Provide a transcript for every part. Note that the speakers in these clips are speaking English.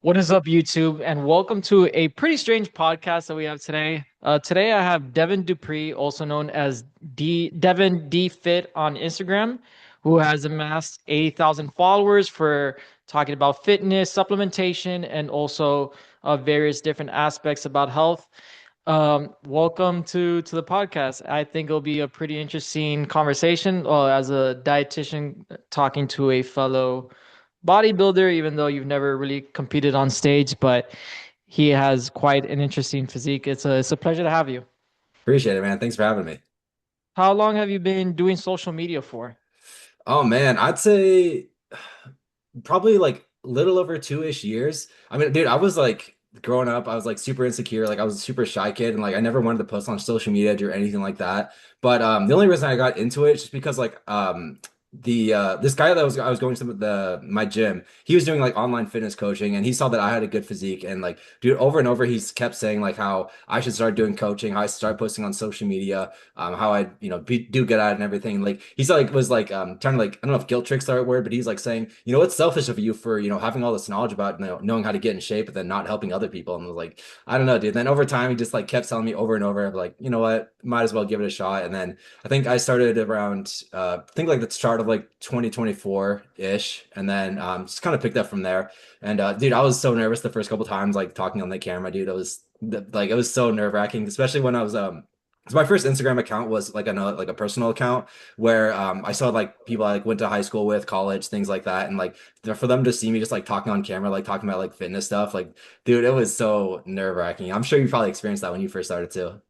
What is up, YouTube? And welcome to a pretty strange podcast that we have today. Today, I have Devin Dupree, also known as Devin D Fit on Instagram, who has amassed 80,000 followers for talking about fitness, supplementation, and also various different aspects about health. Welcome to the podcast. I think it'll be a pretty interesting conversation as a dietitian talking to a fellow bodybuilder, even though you've never really competed on stage, but he has quite an interesting physique. It's a pleasure to have you. Appreciate it, man. Thanks for having me. How long have you been doing social media for? Oh man, I'd say probably like little over 2-ish years. I mean, dude, I was like growing up, I was like super insecure. Like I was a super shy kid and like I never wanted to post on social media or anything like that. But the only reason I got into it is just because like the this guy that I was going to my gym, he was doing like online fitness coaching and he saw that I had a good physique and like dude over and over he's kept saying like how I should start doing coaching, how I should start posting on social media, how I do good at it and everything. Like he's like was like trying to like I don't know if guilt trick's the right word, but he's like saying, it's selfish of you for having all this knowledge about knowing how to get in shape, but then not helping other people. And I was like, I don't know, dude. Then over time, he just like kept telling me over and over, like, you know what, might as well give it a shot. And then I think I started around I think like the start of like 2024-ish, and then just kind of picked up from there. And dude, I was so nervous the first couple times, like talking on the camera, dude. It was so nerve-wracking, especially when I was so my first Instagram account was like a personal account where I saw like people I like went to high school with, college, things like that, and like for them to see me just like talking on camera, like talking about like fitness stuff, like dude, it was so nerve-wracking. I'm sure you probably experienced that when you first started too.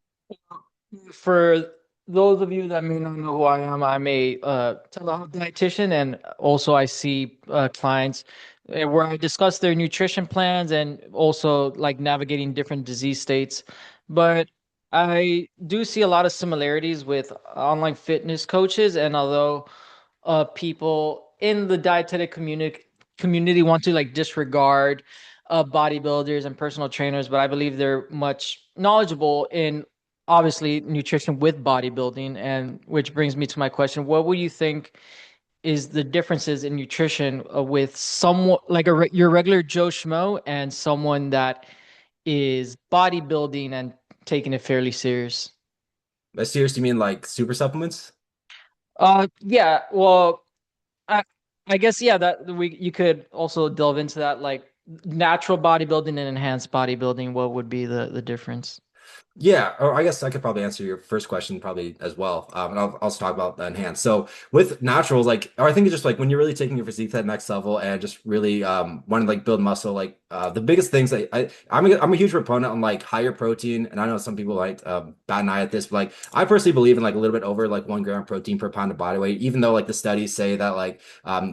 For those of you that may not know who I am, I'm a telehealth dietitian, and also I see clients where I discuss their nutrition plans and also like navigating different disease states. But I do see a lot of similarities with online fitness coaches, and although people in the dietetic community want to like disregard bodybuilders and personal trainers, but I believe they're much knowledgeable in obviously nutrition with bodybuilding. And which brings me to my question: what would you think is the differences in nutrition with someone like your regular Joe Schmo and someone that is bodybuilding and taking it fairly serious? I seriously mean like super supplements. Yeah, well, I I guess yeah, that we you could also delve into that, like natural bodybuilding and enhanced bodybuilding. What would be the difference? Yeah, or I guess I could probably answer your first question probably as well. And I'll also talk about the enhanced. So with naturals, like, or I think it's just like when you're really taking your physique to that next level and just really wanting to like build muscle, like the biggest things I'm a huge proponent on like higher protein, and I know some people like bat an eye at this, but like I personally believe in like a little bit over like 1 gram protein per pound of body weight, even though like the studies say that like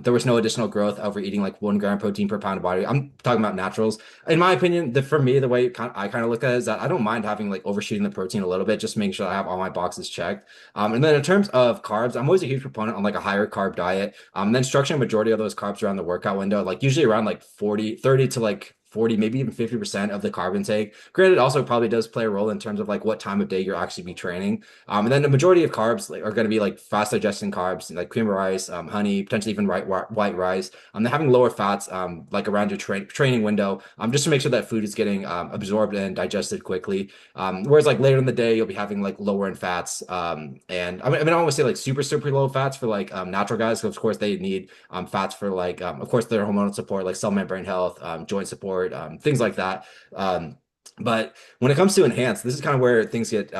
there was no additional growth over eating like 1 gram protein per pound of body weight. I'm talking about naturals in my opinion, for me, the way I kind of look at it is that I don't mind having like overshooting the protein a little bit, just making sure I have all my boxes checked. And then in terms of carbs, I'm always a huge proponent on like a higher carb diet. Then structuring a majority of those carbs around the workout window, like usually around like 40, 30 to like 40, maybe even 50% of the carb intake. Granted, also probably does play a role in terms of like what time of day you're actually be training. And then the majority of carbs like are going to be like fast digesting carbs, like cream of rice, honey, potentially even white rice. They're having lower fats, like around your training window, just to make sure that food is getting absorbed and digested quickly. Whereas like later in the day, you'll be having like lower in fats. And I don't want to say like super low fats for like natural guys, because of course they need fats for like, of course, their hormonal support, like cell membrane health, joint support, things like that. But when it comes to enhanced, this is kind of where things get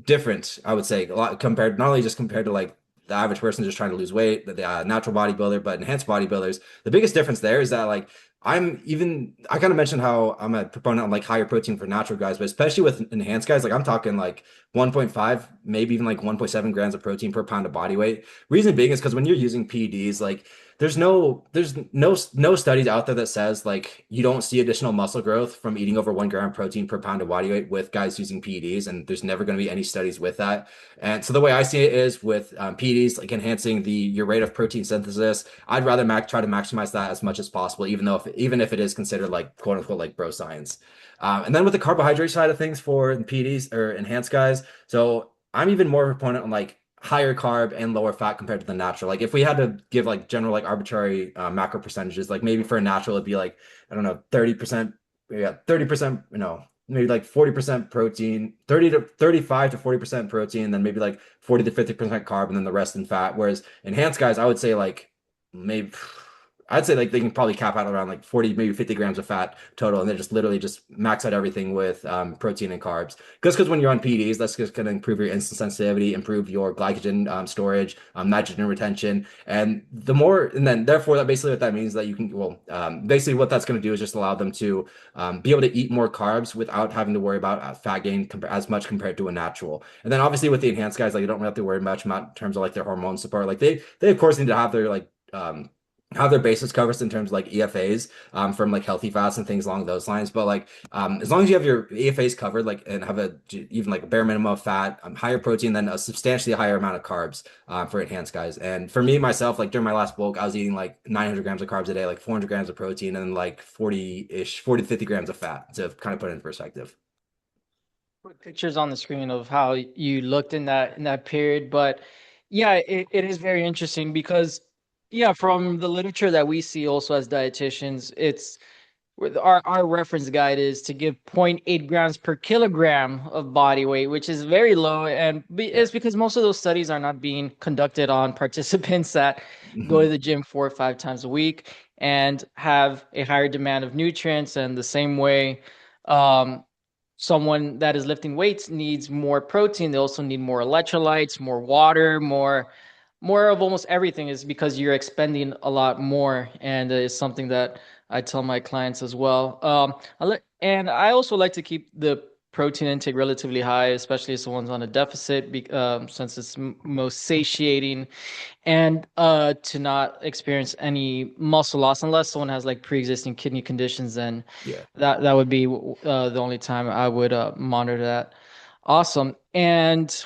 different, I would say, a lot compared, not only just compared to like the average person just trying to lose weight, the natural bodybuilder, but enhanced bodybuilders. The biggest difference there is that like I kind of mentioned how I'm a proponent of like higher protein for natural guys, but especially with enhanced guys, like I'm talking like 1.5, maybe even like 1.7 grams of protein per pound of body weight. Reason being is because when you're using PEDs, like there's no studies out there that says like you don't see additional muscle growth from eating over 1 gram protein per pound of body weight with guys using PEDs, and there's never going to be any studies with that. And so the way I see it is with PEDs, like enhancing your rate of protein synthesis, I'd rather try to maximize that as much as possible, even if it is considered like quote unquote like bro science. And then with the carbohydrate side of things for PEDs or enhanced guys, so I'm even more proponent on like higher carb and lower fat compared to the natural. Like if we had to give like general like arbitrary macro percentages, like maybe for a natural it'd be like I don't know 30%, yeah 30%, maybe like 40% protein, 30 to 35 to 40% protein, and then maybe like 40 to 50% carb, and then the rest in fat. Whereas enhanced guys, I would say like maybe I'd say like they can probably cap out around like 40, maybe 50 grams of fat total, and they just literally just max out everything with protein and carbs. Because when you're on PDs, that's just going to improve your insulin sensitivity, improve your glycogen storage, nitrogen retention, and then therefore that basically what that means is that you can, well, basically what that's going to do is just allow them to be able to eat more carbs without having to worry about fat gain as much compared to a natural. And then obviously with the enhanced guys, like you don't really have to worry much about in terms of like their hormone support. Like they of course need to have their like have their bases covered in terms of like EFAs from like healthy fats and things along those lines. But like as long as you have your EFAs covered, like and have a even like a bare minimum of fat, higher protein, then a substantially higher amount of carbs for enhanced guys. And for me myself, like during my last bulk, I was eating like 900 grams of carbs a day, like 400 grams of protein, and like 40-ish, 40 to 50 grams of fat to kind of put it in perspective. Put pictures on the screen of how you looked in that period. But yeah, it is very interesting because yeah, from the literature that we see also as dietitians, it's with our reference guide is to give 0.8 grams per kilogram of body weight, which is very low. And Yeah. it's because most of those studies are not being conducted on participants that go to Mhm. the gym 4 or 5 times a week and have a higher demand of nutrients. And the same way, um, someone that is lifting weights needs more protein. They also need more electrolytes, more water, more of almost everything is because you're expending a lot more, and it's something that I tell my clients as well. And I also like to keep the protein intake relatively high, especially if someone's on a deficit, since it's most satiating, and to not experience any muscle loss unless someone has like pre-existing kidney conditions. Then Yeah. that would be the only time I would monitor that. Awesome. And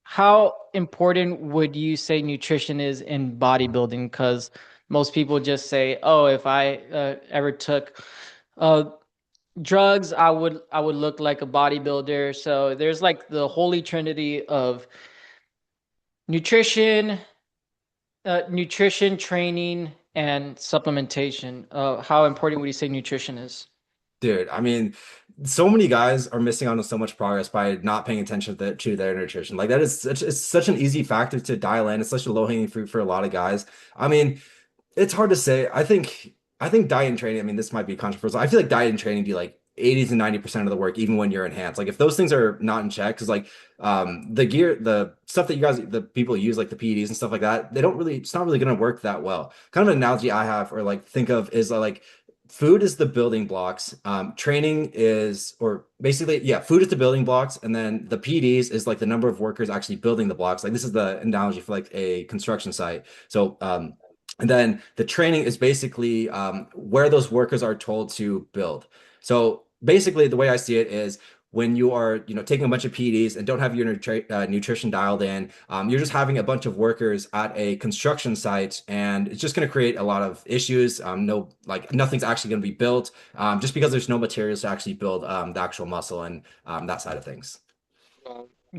how important would you say nutrition is in bodybuilding? Because most people just say, "Oh, if I ever took uh, drugs, I would look like a bodybuilder." So there's like the holy trinity of nutrition, nutrition, training, and supplementation. How important would you say nutrition is? Dude, I mean, so many guys are missing out on so much progress by not paying attention to their nutrition. Like that is it's such an easy factor to dial in. It's such a low-hanging fruit for a lot of guys. I mean, it's hard to say. I think diet and training, I mean, this might be controversial. I feel like diet and training do like 80 to 90% of the work, even when you're enhanced. Like if those things are not in check, because like the gear, the stuff that the people use, like the PEDs and stuff like that, it's not really gonna work that well. Kind of an analogy I have or like think of is like food is the building blocks. Training is, or basically, yeah, food is the building blocks, and then the PEDs is like the number of workers actually building the blocks. Like this is the analogy for like a construction site. So and then the training is basically where those workers are told to build. So basically, the way I see it is when you are, taking a bunch of PEDs and don't have your nutrition dialed in, you're just having a bunch of workers at a construction site, and it's just going to create a lot of issues. No, like nothing's actually going to be built, just because there's no materials to actually build the actual muscle and that side of things.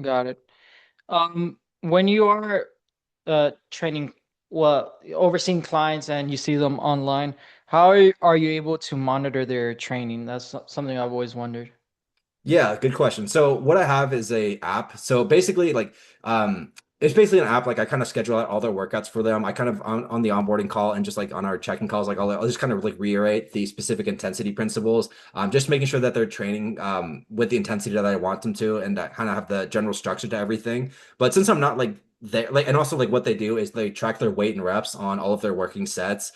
Got it. When you are training, well, overseeing clients and you see them online, how are you able to monitor their training? That's something I've always wondered. Yeah, good question. So what I have is a app. So basically like it's basically an app like I kind of schedule out all their workouts for them. I kind of on the onboarding call and just like on our check-in calls, like I'll just kind of like reiterate the specific intensity principles. Just making sure that they're training with the intensity that I want them to, and that kind of have the general structure to everything. But since I'm not like they like, and also like what they do is they track their weight and reps on all of their working sets,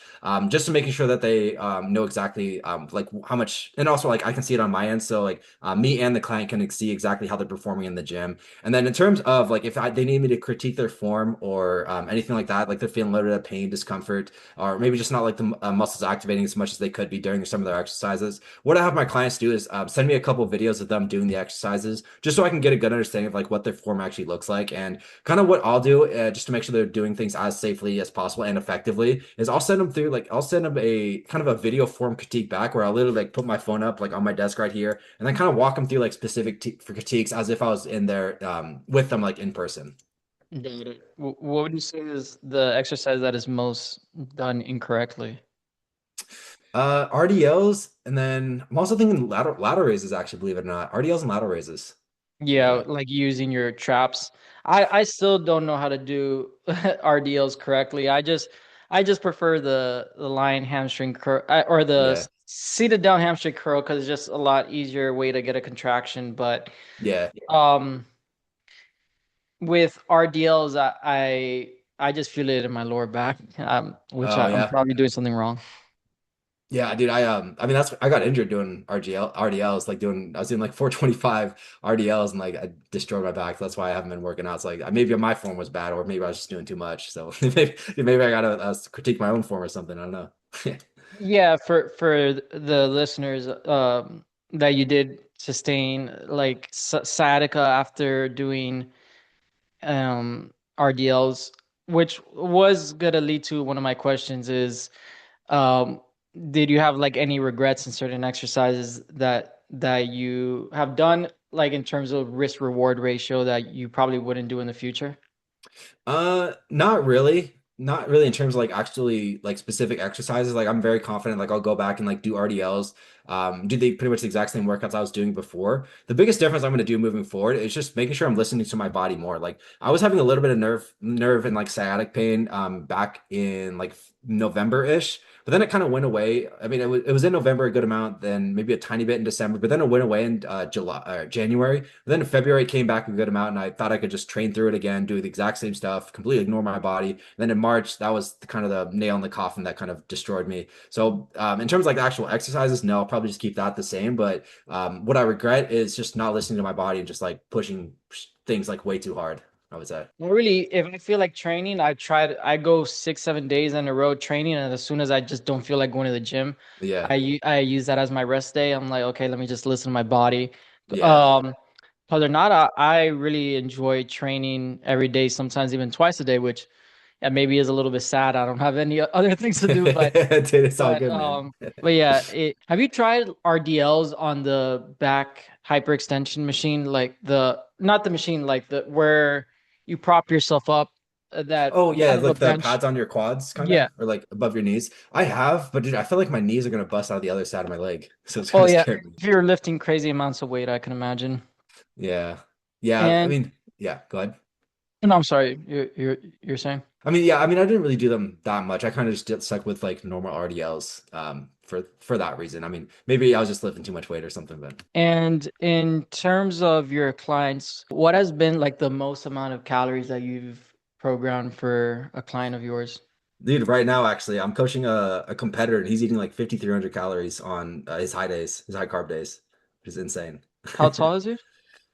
just to making sure that they know exactly like how much, and also like I can see it on my end. So like me and the client can see exactly how they're performing in the gym. And then in terms of like if they need me to critique their form or anything like that, like they're feeling a little bit of pain, discomfort, or maybe just not like the muscles activating as much as they could be during some of their exercises. What I have my clients do is send me a couple of videos of them doing the exercises, just so I can get a good understanding of like what their form actually looks like. And kind of what I'll do, just to make sure they're doing things as safely as possible and effectively, is I'll send them a kind of a video form critique back where I'll literally like put my phone up like on my desk right here, and then kind of walk them through like specific for critiques as if I was in there with them like in person. Got it. What would you say is the exercise that is most done incorrectly? RDLs, and then I'm also thinking lateral raises, actually, believe it or not. RDLs and lateral raises. Yeah, Yeah. like using your traps. I still don't know how to do RDLs correctly. I just prefer the lying hamstring curl or the Yeah. seated down hamstring curl because it's just a lot easier way to get a contraction. But Yeah. um, with RDLs, I just feel it in my lower back, which Oh I'm yeah. probably doing something wrong. Yeah, dude, I mean I got injured doing RDLs, like I was doing like 425 RDLs and like I destroyed my back. That's why I haven't been working out. It's like maybe my form was bad or maybe I was just doing too much. So maybe I gotta critique my own form or something. I don't know. Yeah, for the listeners, that you did sustain like sciatica after doing RDLs, which was gonna lead to one of my questions is, um, did you have like any regrets in certain exercises that you have done, like in terms of risk reward ratio that you probably wouldn't do in the future? Not really. Not really in terms of like actually like specific exercises. Like I'm very confident like I'll go back and like do RDLs, do the pretty much the exact same workouts I was doing before. The biggest difference I'm going to do moving forward is just making sure I'm listening to my body more. Like I was having a little bit of nerve and like sciatic pain back in like November-ish. But then it kind of went away. I mean, it was in November a good amount, then maybe a tiny bit in December, but then it went away in January. Then in February it came back a good amount, and I thought I could just train through it again, do the exact same stuff, completely ignore my body. And then in March, that was kind of the nail in the coffin that kind of destroyed me. So in terms of like the actual exercises, no, I'll probably just keep that the same. But what I regret is just not listening to my body and just like pushing things like way too hard, I would say. Well, really, if I feel like training, I go 6, 7 days in a row training, and as soon as I just don't feel like going to the gym, Yeah, I use that as my rest day. I'm like, okay, let me just listen to my body. yeah. Um, Other than that, I really enjoy training every day, sometimes even twice a day, which, yeah, maybe is a little bit sad. I don't have any other things to do, Dude, it's all but good, man. yeah, have you tried RDLs on the back hyperextension machine, like the not the machine, like the where you prop yourself up, that Oh yeah, kind of a like the bench? pads on your quads, kind of, Yeah. or like above your knees. I have, but dude, I feel like my knees are gonna bust out the other side of my leg, so it's Oh kind of yeah. scared me. If you're lifting crazy amounts of weight, I can imagine. Yeah, yeah. I And mean, yeah. Go ahead. no, I'm sorry. You're saying. I mean, yeah. I mean, I didn't really do them that much. I kind of just stuck with like normal RDLs, for that reason. I mean, maybe I was just lifting too much weight or something, but And in terms of your clients, what has been like the most amount of calories that you've programmed for a client of yours? dude, right now actually, I'm coaching a competitor, and he's eating like 5,300 calories on his high days, his high carb days, which is insane. How tall is he?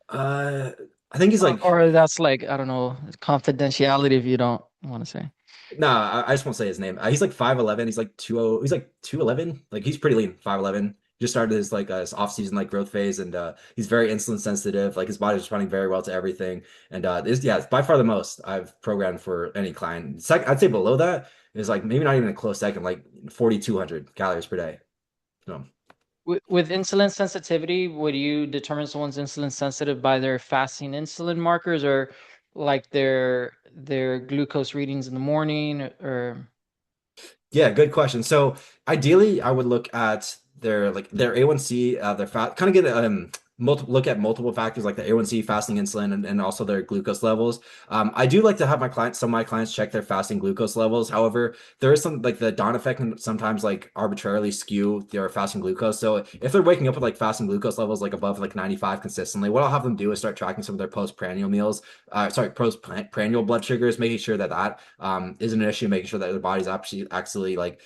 Uh, I think he's like Or that's like, I don't know, confidentiality if you don't want to say. No, I just won't say his name. He's like 5'11. He's like 20. He's like 211. Like he's pretty lean, 5'11. Just started his like his off-season like growth phase, and he's very insulin sensitive. Like his body's responding very well to everything. And this yeah, it's by far the most I've programmed for any client. I'd say below that is like maybe not even a close second, like 4,200 calories per day. So With insulin sensitivity, would you determine someone's insulin sensitive by their fasting insulin markers or like their glucose readings in the morning or yeah, good question. So ideally, I would look at their A1C, their fat, kind of get look at multiple factors like the A1C, fasting insulin, and also their glucose levels. I do like to have some of my clients check their fasting glucose levels. However, there is some like the dawn effect can sometimes like arbitrarily skew their fasting glucose. So if they're waking up with like fasting glucose levels like above like 95 consistently, what I'll have them do is start tracking some of their postprandial meals, postprandial blood sugars, making sure that isn't an issue, making sure that their body's actually like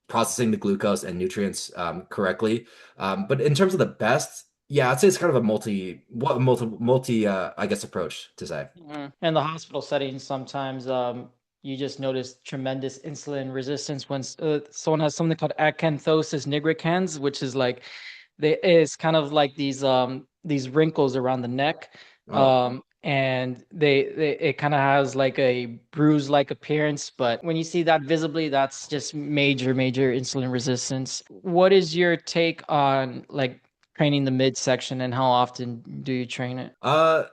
processing the glucose and nutrients correctly. But in terms of the best, yeah, I'd say it's kind of a multi I guess approach to say. Mhm. In the hospital setting, sometimes you just notice tremendous insulin resistance when someone has something called acanthosis nigricans, which is like it's kind of like these wrinkles around the neck, Oh, and they it kind of has like a bruise like appearance. But when you see that visibly, that's just major insulin resistance. What is your take on like training the midsection, and how often do you train it?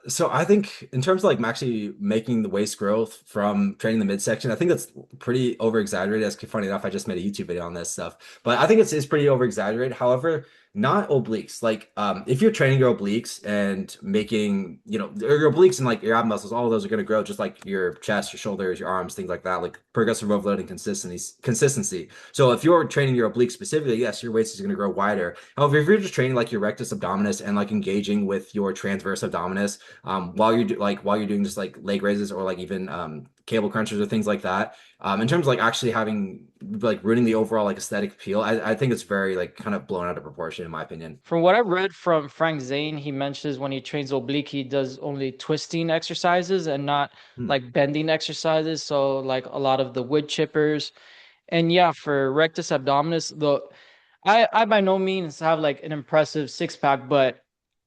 So I think in terms of like actually making the waist growth from training the midsection, I think that's pretty over exaggerated. That's funny enough. I just made a YouTube video on this stuff, but I think it's pretty over exaggerated. However, not obliques. Like, if you're training your obliques and making, your obliques and like your ab muscles, all of those are going to grow just like your chest, your shoulders, your arms, things like that, like progressive overloading consistency. So if you're training your obliques specifically, yes, your waist is going to grow wider. However, if you're just training like your rectus abdominis and like engaging with your transverse abdominis, while you're doing just like leg raises or like even cable crunches or things like that, in terms of like actually having like ruining the overall like aesthetic appeal, I think it's very like kind of blown out of proportion in my opinion. From what I read from Frank Zane, he mentions when he trains oblique, he does only twisting exercises and not Hmm. like bending exercises. So like a lot of the wood chippers. And yeah, for rectus abdominis, I by no means have like an impressive six pack, but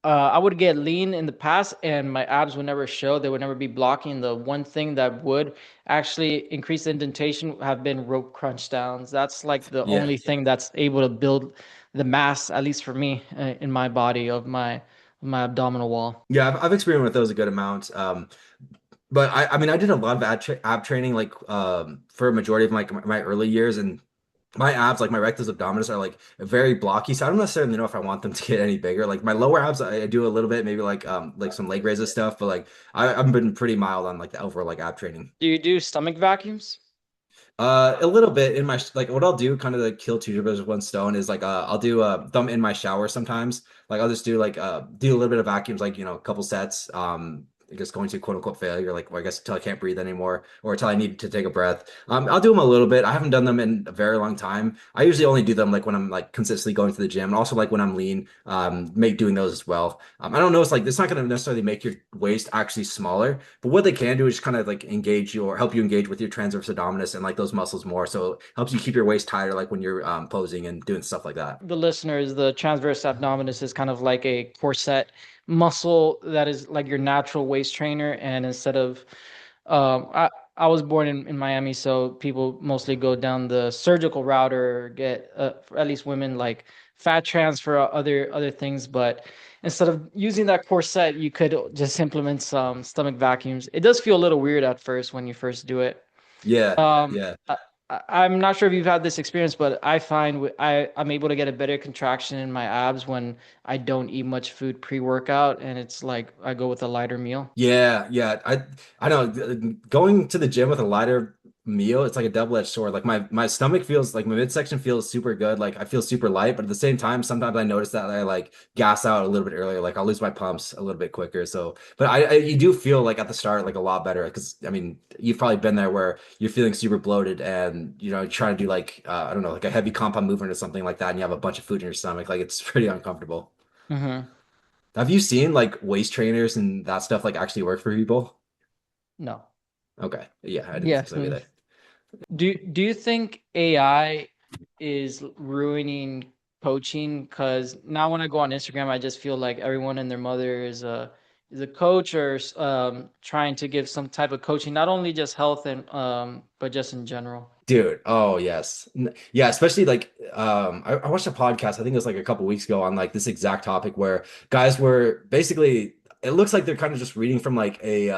I would get lean in the past and my abs would never show. They would never be blocking. The one thing that would actually increase the indentation have been rope crunch downs. That's like the Yeah. only thing that's able to build the mass, at least for me, in my body of my abdominal wall. Yeah, I've experienced with those a good amount. But I mean, I did a lot of ab training like for a majority of my early years, and my abs, like my rectus abdominis, are like very blocky. So I don't necessarily know if I want them to get any bigger. Like my lower abs, I do a little bit, maybe like some leg raises stuff, but like I've been pretty mild on like the overall like ab training. Do you do stomach vacuums? A little bit in my like what I'll do kind of to kill two birds with one stone is like I'll do them in my shower sometimes. Like I'll just do like do a little bit of vacuums, like a couple sets. I guess going to quote unquote failure, like well, I guess until I can't breathe anymore or until I need to take a breath. I'll do them a little bit. I haven't done them in a very long time. I usually only do them like when I'm like consistently going to the gym and also like when I'm lean, make doing those as well. I don't know, it's like it's not going to necessarily make your waist actually smaller, but what they can do is kind of like engage you or help you engage with your transverse abdominis and like those muscles more. So it helps you keep your waist tighter, like when you're posing and doing stuff like that. The listeners, the transverse abdominis is kind of like a corset muscle that is like your natural waist trainer. And instead of, um, I, I was born in Miami, so people mostly go down the surgical route or get, for at least women, like fat transfer or other things. But instead of using that corset, you could just implement some stomach vacuums. It does feel a little weird at first when you first do it. Yeah, Um, yeah. I'm not sure if you've had this experience, but I find I'm able to get a better contraction in my abs when I don't eat much food pre-workout, and it's like I go with a lighter meal. Yeah, yeah. I know going to the gym with a lighter meal, it's like a double-edged sword. Like my stomach feels like my midsection feels super good. Like I feel super light, but at the same time, sometimes I notice that I like gas out a little bit earlier. Like I'll lose my pumps a little bit quicker. So, but I you do feel like at the start like a lot better because I mean you've probably been there where you're feeling super bloated and trying to do like I don't know like a heavy compound movement or something like that, and you have a bunch of food in your stomach. Like it's pretty uncomfortable. Hmm. Have you seen like waist trainers and that stuff like actually work for people? No. Okay. Yeah, I didn't think Yes. so either. Do you think AI is ruining coaching? Because now when I go on Instagram, I just feel like everyone and their mother is a coach or trying to give some type of coaching, not only just health and but just in general. Dude, oh yes. Yeah, especially like I watched a podcast, I think it was like a couple weeks ago on like this exact topic where guys were basically it looks like they're kind of just reading from like a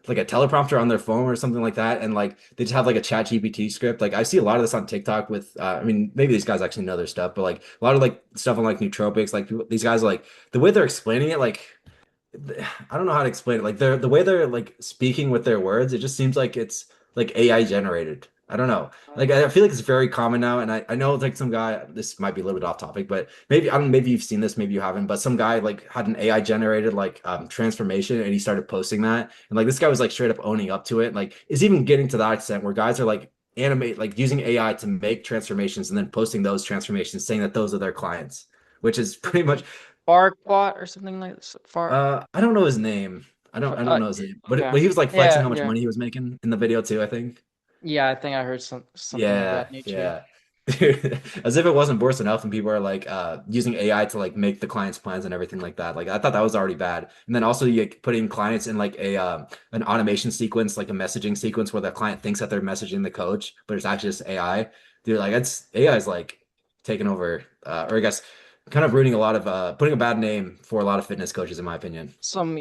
teleprompter on their phone or something like that and like they just have like a chat GPT script. Like I see a lot of this on TikTok with I mean maybe these guys actually know their stuff, but like a lot of like stuff on like nootropics, like these guys like the way they're explaining it like I don't know how to explain it. Like they're the way they're like speaking with their words, it just seems like it's like AI generated. I don't know. Like I feel like it's very common now, and I know like some guy. This might be a little bit off topic, but maybe I don't. Maybe you've seen this, maybe you haven't. But some guy like had an AI generated like transformation, and he started posting that, and like this guy was like straight up owning up to it. Like it's even getting to that extent where guys are like animate like using AI to make transformations and then posting those transformations, saying that those are their clients, which is pretty much Farquat or something like this. I don't know his name. I don't know his name. But Okay. he was like flexing Yeah, how much yeah. money he was making in the video too, I think. Yeah, I think I heard something of Yeah, that nature. yeah. As if it wasn't worse enough and people are like using AI to like make the client's plans and everything like that. Like I thought that was already bad. And then also you like, putting clients in like a an automation sequence, like a messaging sequence where the client thinks that they're messaging the coach, but it's actually just AI. Dude, like it's AI is like taking over or I guess kind of ruining a lot of putting a bad name for a lot of fitness coaches, in my opinion. Some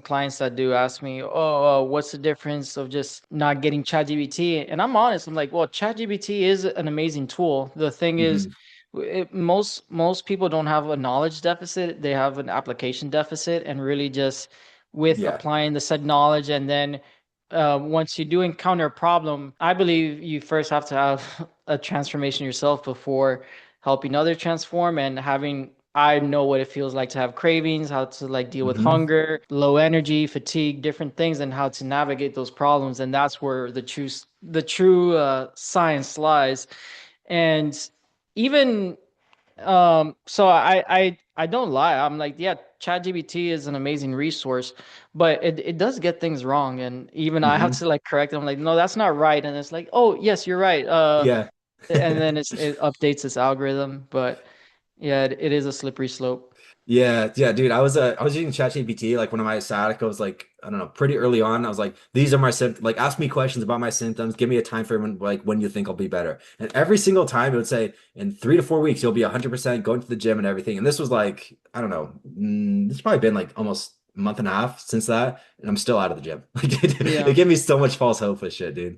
clients that do ask me, "Oh, what's the difference of just not getting ChatGPT?" And I'm honest, I'm like, "Well, ChatGPT is an amazing tool. The thing is, Hmm. most people don't have a knowledge deficit; they have an application deficit, and really just with Yeah. applying the said knowledge, and then once you do encounter a problem, I believe you first have to have a transformation yourself before helping others transform and having I know what it feels like to have cravings, how to like deal with Hmm. hunger, low energy, fatigue, different things, and how to navigate those problems. And that's where the true science lies. And even so I don't lie. I'm like, yeah, ChatGPT is an amazing resource, but it does get things wrong. And even I have Hmm. to like correct it. I'm like, no, that's not right. And it's like, oh yes, you're right. Yeah. And then it updates its algorithm. But yeah, it is a slippery slope. Yeah, yeah, dude. I was using ChatGPT like one of my sciatica was like I don't know pretty early on. I was like, these are my symptoms. Like, ask me questions about my symptoms. Give me a time frame when like when you think I'll be better. And every single time it would say in 3 to 4 weeks you'll be 100% going to the gym and everything. And this was like I don't know. It's probably been like almost a month and a half since that, and I'm still out of the gym. Like Yeah. it gave me so much false hope with shit, dude.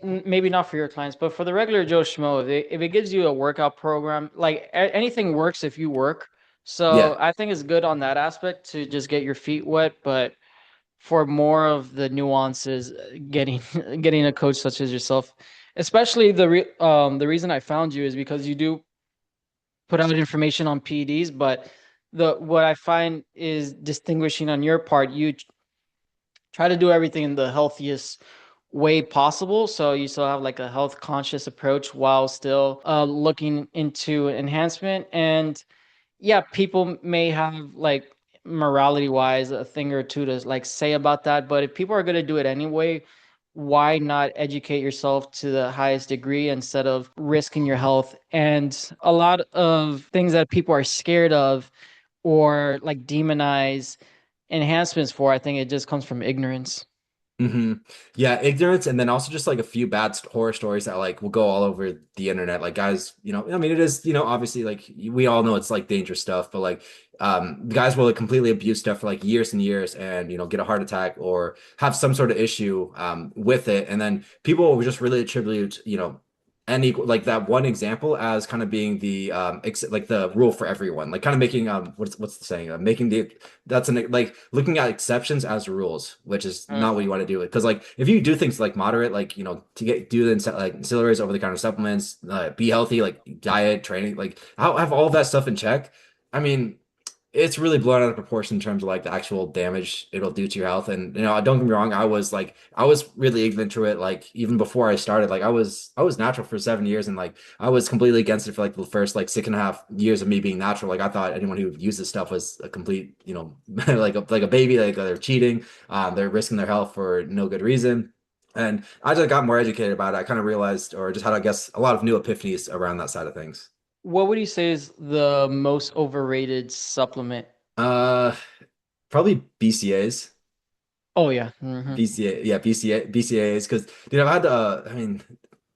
Maybe not for your clients, but for the regular Joe Schmo, if it gives you a workout program, like anything works if you work. So Yeah. I think it's good on that aspect to just get your feet wet, but for more of the nuances, getting getting a coach such as yourself, especially the reason I found you is because you do put out information on PEDs, but the what I find is distinguishing on your part, you try to do everything in the healthiest way possible. So you still have like a health conscious approach while still looking into enhancement. And yeah, people may have like morality wise a thing or two to like say about that. But if people are going to do it anyway, why not educate yourself to the highest degree instead of risking your health? And a lot of things that people are scared of or like demonize enhancements for, I think it just comes from ignorance. Hmm. Yeah, ignorance, and then also just like a few bad horror stories that like will go all over the internet. Like guys, I mean, it is, obviously like we all know it's like dangerous stuff, but like guys will like, completely abuse stuff for like years and years, and get a heart attack or have some sort of issue with it, and then people will just really attribute, any like that one example as kind of being the ex like the rule for everyone, like kind of making what's the saying, making the that's an like looking at exceptions as rules, which is not what you Mhm. want to do. Because like if you do things like moderate, like to get do the like ancillaries, over the counter supplements, be healthy, like diet, training, like have all of that stuff in check. I mean, it's really blown out of proportion in terms of like the actual damage it'll do to your health. And don't get me wrong, I was really ignorant to it. Like even before I started, like I was natural for 7 years, and like I was completely against it for like the first like 6.5 years of me being natural. Like I thought anyone who used this stuff was a complete, like a baby, like they're cheating, they're risking their health for no good reason. And I just got more educated about it. I kind of realized, or just had, I guess, a lot of new epiphanies around that side of things. What would you say is the most overrated supplement? Uh, Probably BCAs. Oh yeah. BCA, yeah, BCAs. Because dude, I've had I mean,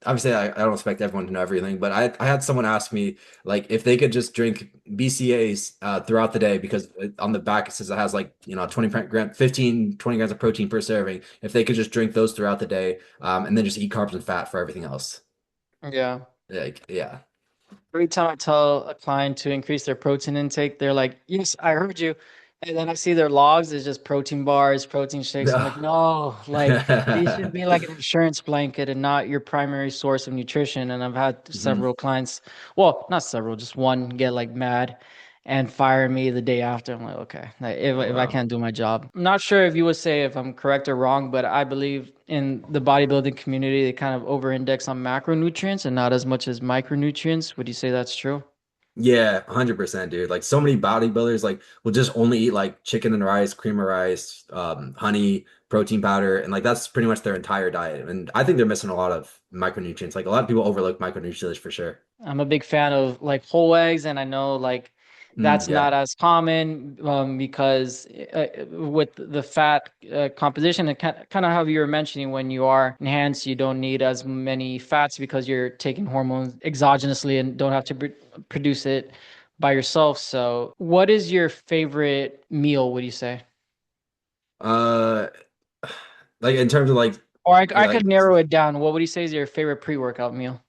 obviously, I don't expect everyone to know everything, but I had someone ask me like if they could just drink BCAs throughout the day, because on the back it says it has like 20 grams of protein per serving. If they could just drink those throughout the day, and then just eat carbs and fat for everything else. Yeah. Like, yeah. Every time I tell a client to increase their protein intake, they're like, "Yes, I heard you." And then I see their logs is just protein bars, protein shakes. I'm like, "No, like these should be like an insurance blanket and not your primary source of nutrition." And I've had Mhm. several clients, well, not several, just one get like mad and fire me the day after. I'm like, okay, like, Oh if I wow. can't do my job. I'm not sure if you would say if I'm correct or wrong, but I believe in the bodybuilding community, they kind of over-index on macronutrients and not as much as micronutrients. Would you say that's true? Yeah, 100%, dude. Like so many bodybuilders like will just only eat like chicken and rice, cream of rice, honey, protein powder, and like that's pretty much their entire diet. And I think they're missing a lot of micronutrients. Like a lot of people overlook micronutrients for sure. I'm a big fan of like whole eggs, and I know like that's Yeah. not as common because with the fat composition, and kind of how you were mentioning, when you are enhanced, you don't need as many fats because you're taking hormones exogenously and don't have to produce it. by yourself. So, what is your favorite meal, would you say? Uh, like in terms of Or I like could narrow it down. What would you say is your favorite pre-workout meal?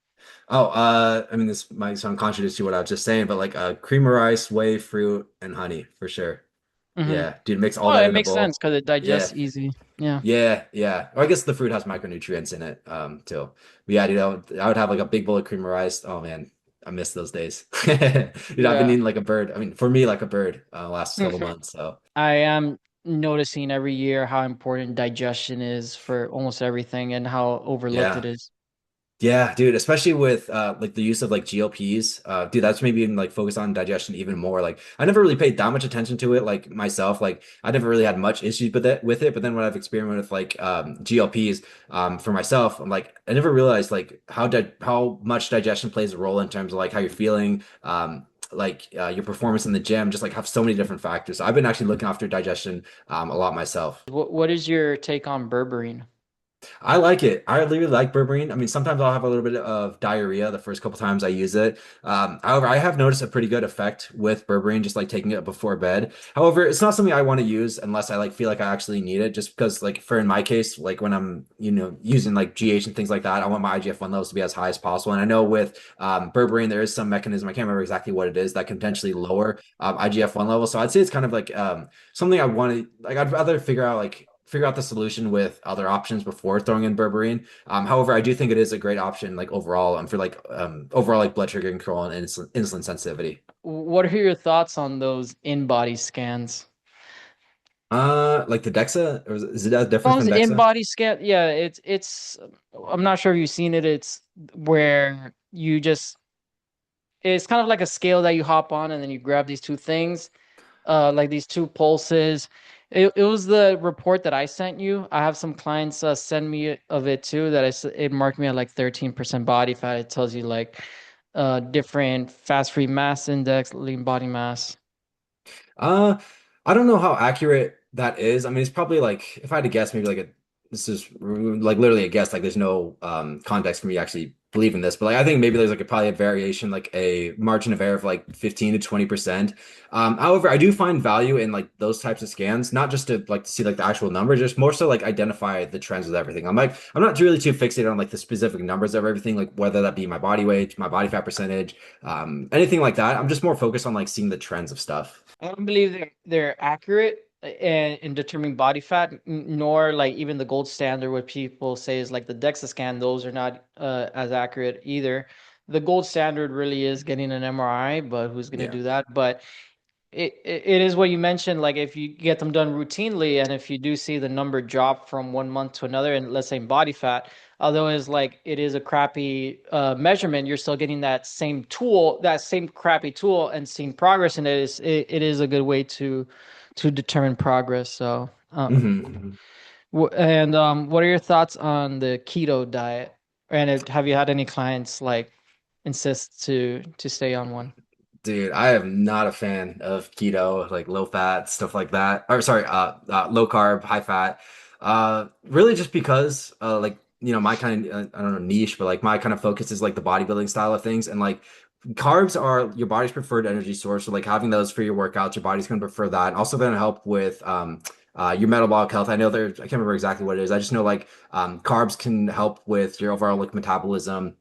oh, I mean, this might sound contradictory to what I was just saying, but like cream of rice, whey, fruit, and honey for sure. Mm-hmm. Yeah, dude, mix all Oh, that it in a makes sense bowl. because it digests Yeah, easy. Yeah. yeah. Or I guess the fruit has micronutrients in it, too. But yeah, dude, I would have like a big bowl of cream of rice. Oh man, I miss those days. Dude, I've been Yeah. eating like a bird. I mean, for me, like a bird, last couple months. So. I am noticing every year how important digestion is for almost everything and how overlooked it Yeah. is. Yeah, dude, especially with like the use of like GLPs. Dude, that's maybe even like focus on digestion even more. Like I never really paid that much attention to it like myself. Like I never really had much issues with it, but then when I've experimented with like GLPs for myself, I'm like I never realized like how much digestion plays a role in terms of like how you're feeling, your performance in the gym, just like have so many different factors. So I've been actually looking after digestion a lot myself. What is your take on berberine? I like it. I really like berberine. I mean, sometimes I'll have a little bit of diarrhea the first couple times I use it. However, I have noticed a pretty good effect with berberine, just like taking it before bed. However, it's not something I want to use unless I like feel like I actually need it. Just because, like, for in my case, like when I'm using like GH and things like that, I want my IGF-1 levels to be as high as possible. And I know with berberine, there is some mechanism, I can't remember exactly what it is, that can potentially lower IGF-1 levels. So I'd say it's kind of like something I want to like. I'd rather figure out the solution with other options before throwing in berberine. However, I do think it is a great option, like overall, for like overall like blood sugar control and insulin sensitivity. What are your thoughts on those in-body scans? Like the DEXA, or is it that different Those than DEXA? in-body scan, yeah, it's I'm not sure if you've seen it. It's where you just it's kind of like a scale that you hop on and then you grab these two things, like these two pulses. It was the report that I sent you. I have some clients send me of it too it marked me at like 13% body fat. It tells you like different fast free mass index, lean body mass. Uh, I don't know how accurate that is. I mean, it's probably like if I had to guess, maybe this is like literally a guess. Like there's no context for me actually believing this, but like I think maybe there's like probably a variation, like a margin of error of like 15 to 20%. However, I do find value in like those types of scans, not just to like to see like the actual numbers, just more so like identify the trends with everything. I'm not really too fixated on like the specific numbers of everything, like whether that be my body weight, my body fat percentage, anything like that. I'm just more focused on like seeing the trends of stuff. I don't believe they're accurate in determining body fat, nor like even the gold standard what people say is like the DEXA scan. Those are not as accurate either. The gold standard really is getting an MRI, but who's going to Yeah. do that? But it is what you mentioned. Like if you get them done routinely, and if you do see the number drop from 1 month to another, and let's say body fat, although it's like it is a crappy measurement, you're still getting that same tool, that same crappy tool, and seeing progress. And it is a good way to determine progress. So, Hmm. what are your thoughts on the keto diet? And have you had any clients like insist to stay on one? Dude, I am not a fan of keto, like low fat, stuff like that. Or sorry, low carb, high fat. Really just because my kind of I don't know niche, but like my kind of focus is like the bodybuilding style of things, and like carbs are your body's preferred energy source. So like having those for your workouts, your body's gonna prefer that. Also gonna help with your metabolic health. I know I can't remember exactly what it is. I just know like carbs can help with your overall like metabolism,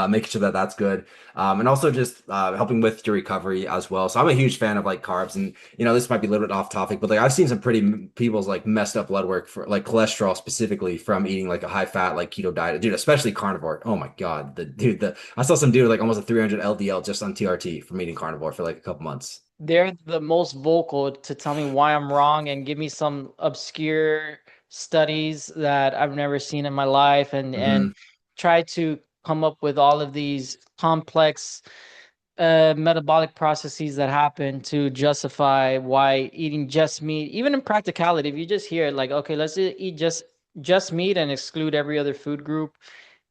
making sure that that's good, and also just helping with your recovery as well. So I'm a huge fan of like carbs, and this might be a little bit off topic, but like I've seen some pretty people's like messed up blood work for like cholesterol specifically from eating like a high fat like keto diet, dude, especially carnivore. Oh my God, the I saw some dude with, like almost a 300 LDL just on TRT from eating carnivore for like a couple months. They're the most vocal to tell me why I'm wrong and give me some obscure studies that I've never seen in my life, and Hmm. try to come up with all of these complex metabolic processes that happen to justify why eating just meat, even in practicality, if you just hear it like, okay, let's eat just meat and exclude every other food group,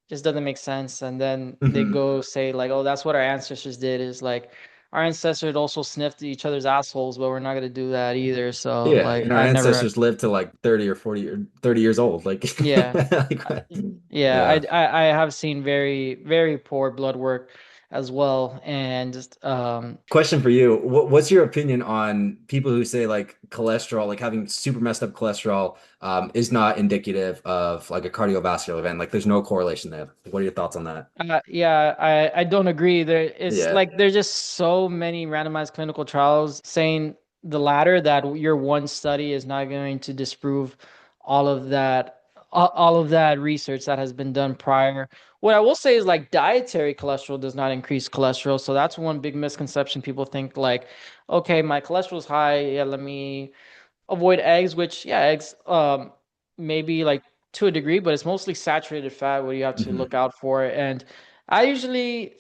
just doesn't make sense. And then they Hmm. go say like, oh, that's what our ancestors did, is like our ancestors also sniffed each other's assholes, but we're not gonna do that either. So Yeah, like and our I never, ancestors lived to like 30 or 40 or 30 years old. Like, yeah. like Yeah, yeah. I have seen very, very poor blood work. as well. And just Question for you. What's your opinion on people who say like cholesterol, like having super messed up cholesterol, is not indicative of like a cardiovascular event? Like there's no correlation there. What are your thoughts on that? yeah, I don't agree. It's Yeah. like there's just so many randomized clinical trials saying the latter, that your one study is not going to disprove all of that, all of that research that has been done prior. What I will say is like dietary cholesterol does not increase cholesterol. So that's one big misconception. People think like, okay, my cholesterol is high. Yeah, let me avoid eggs, which yeah, eggs maybe like to a degree, but it's mostly saturated fat what you have to Hmm. look out for. And I usually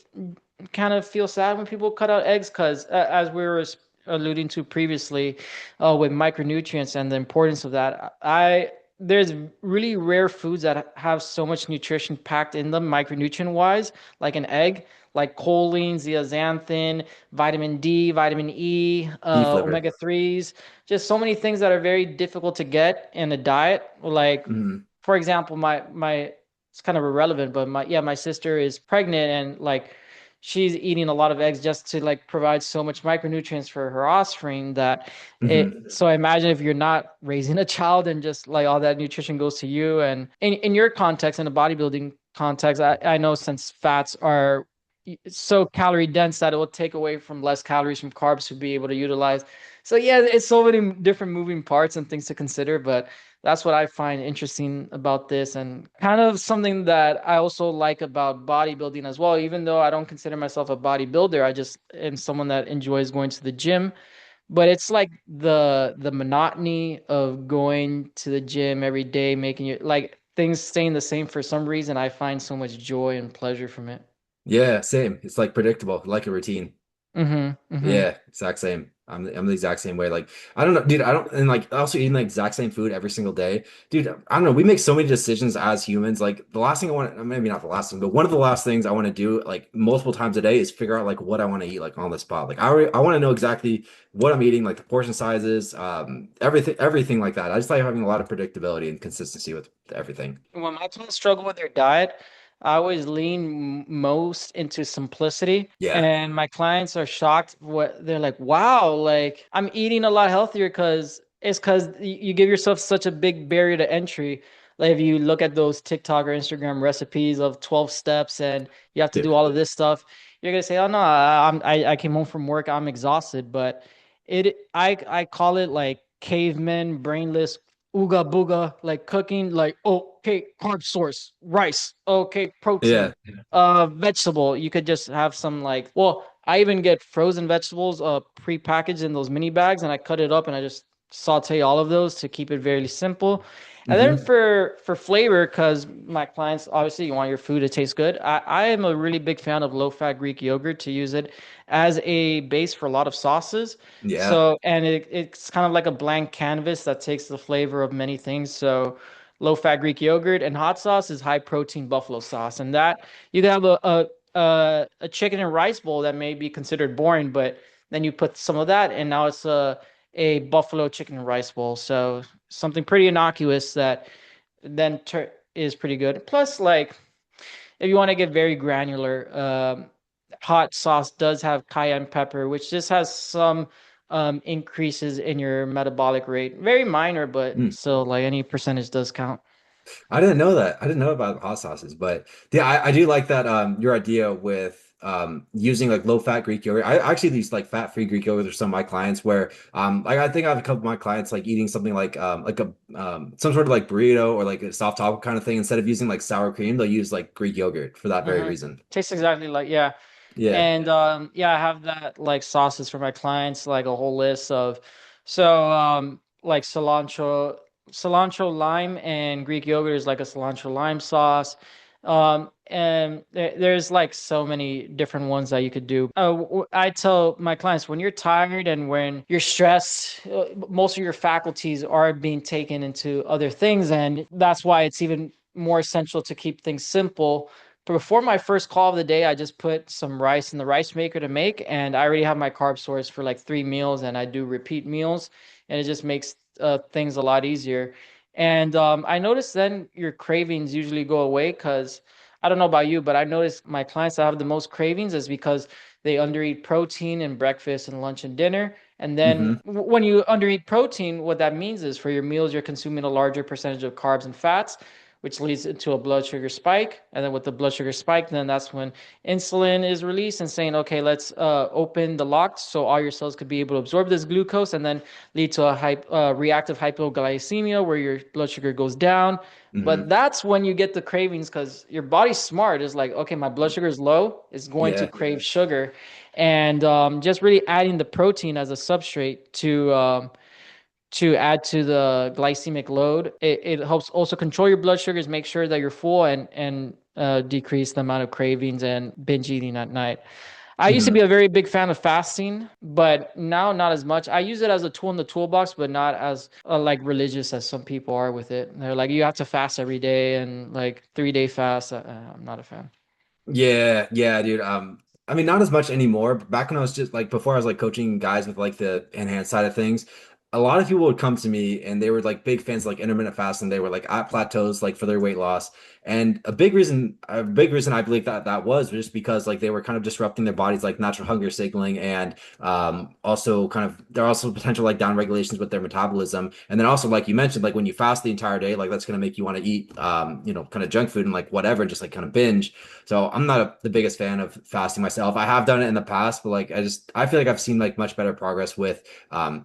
kind of feel sad when people cut out eggs because, as we were alluding to previously, with micronutrients and the importance of that, I there's really rare foods that have so much nutrition packed in them, micronutrient wise, like an egg, like choline, zeaxanthin, vitamin D, vitamin E, Beef liver. omega 3s, just so many things that are very difficult to get in a diet. Like, Hmm. for example, my it's kind of irrelevant, but my sister is pregnant and like she's eating a lot of eggs just to like provide so much micronutrients for her offspring that Hmm. so I imagine if you're not raising a child and just like all that nutrition goes to you. And in your context, in a bodybuilding context, I know since fats are so calorie dense that it will take away from less calories from carbs to be able to utilize. So yeah, it's so many different moving parts and things to consider, but that's what I find interesting about this, and kind of something that I also like about bodybuilding as well. Even though I don't consider myself a bodybuilder, I just am someone that enjoys going to the gym. But it's like the monotony of going to the gym every day, making it like things staying the same for some reason. I find so much joy and pleasure from it. Yeah, same. It's like predictable, like a routine. Mm-hmm. Mm-hmm. Yeah, exact same. I'm the exact same way. Like I don't know, dude. I don't and like also eating the exact same food every single day, dude. I don't know. We make so many decisions as humans. Like the last thing I want, maybe not the last thing, but one of the last things I want to do like multiple times a day is figure out like what I want to eat like on the spot. Like I want to know exactly what I'm eating, like the portion sizes, everything like that. I just like having a lot of predictability and consistency with everything. When my clients struggle with their diet, I always lean most into simplicity. Yeah, And my clients are shocked. What they're like, wow, like I'm eating a lot healthier because you give yourself such a big barrier to entry. Like if you look at those TikTok or Instagram recipes of 12 steps and you have to do dude. all of this stuff, you're gonna say, oh no, I came home from work, I'm exhausted. But I call it like cavemen, brainless ooga booga, like cooking, like, okay, carb source, rice, okay, Yeah. protein, vegetable. You could just have some like, well, I even get frozen vegetables pre-packaged in those mini bags, and I cut it up and I just saute all of those to keep it very simple. And then Hmm. for flavor, because my clients obviously you want your food to taste good. I am a really big fan of low-fat Greek yogurt to use it as a base for a lot of sauces. Yeah. So, and it's kind of like a blank canvas that takes the flavor of many things. So, low fat Greek yogurt and hot sauce is high protein buffalo sauce. And that you can have a chicken and rice bowl that may be considered boring, but then you put some of that, and now it's a buffalo chicken and rice bowl. So, something pretty innocuous that then is pretty good. Plus, like, if you want to get very granular, hot sauce does have cayenne pepper, which just has some increases in your metabolic rate. Very minor, but still, like any percentage does count. I didn't know that. I didn't know about hot sauces, but yeah, I do like that your idea with using like low fat Greek yogurt. I actually use like fat free Greek yogurt for some of my clients where like I think I have a couple of my clients like eating something like a some sort of like burrito or like a soft taco kind of thing. Instead of using like sour cream, they'll use like Greek yogurt for that very Mm-hmm. reason. Tastes exactly like, yeah. Yeah. And yeah, I have that like sauces for my clients, like a whole list of so like cilantro lime, and Greek yogurt is like a cilantro lime sauce. And there's like so many different ones that you could do. I tell my clients when you're tired and when you're stressed, most of your faculties are being taken into other things, and that's why it's even more essential to keep things simple. Before my first call of the day, I just put some rice in the rice maker to make, and I already have my carb source for like 3 meals, and I do repeat meals, and it just makes things a lot easier. And I noticed then your cravings usually go away because I don't know about you, but I noticed my clients that have the most cravings is because they undereat protein in breakfast and lunch and dinner. And then Hmm. when you undereat protein, what that means is for your meals, you're consuming a larger percentage of carbs and fats, which leads to a blood sugar spike. And then with the blood sugar spike, then that's when insulin is released and saying, okay, let's open the lock so all your cells could be able to absorb this glucose and then lead to a reactive hypoglycemia where your blood sugar goes down. But Hmm. that's when you get the cravings because your body's smart. It's like, okay, my blood sugar is low. It's going to Yeah. crave sugar. And just really adding the protein as a substrate to add to the glycemic load. It helps also control your blood sugars, make sure that you're full and decrease the amount of cravings and binge eating at night. I used to Hmm. be a very big fan of fasting, but now not as much. I use it as a tool in the toolbox, but not as like religious as some people are with it. They're like, you have to fast every day and like 3 day fast. I'm not a fan. Yeah, yeah, dude. I mean, not as much anymore. But back when I was just like before I was like coaching guys with like the enhanced side of things, a lot of people would come to me and they were like big fans of, like intermittent fasting. They were like at plateaus like for their weight loss. And a big reason I believe that was just because like they were kind of disrupting their body's like natural hunger signaling and also kind of there are also potential like down regulations with their metabolism. And then also like you mentioned, like when you fast the entire day, like that's gonna make you want to eat kind of junk food and like whatever, just like kind of binge. So I'm not the biggest fan of fasting myself. I have done it in the past, but like I feel like I've seen like much better progress with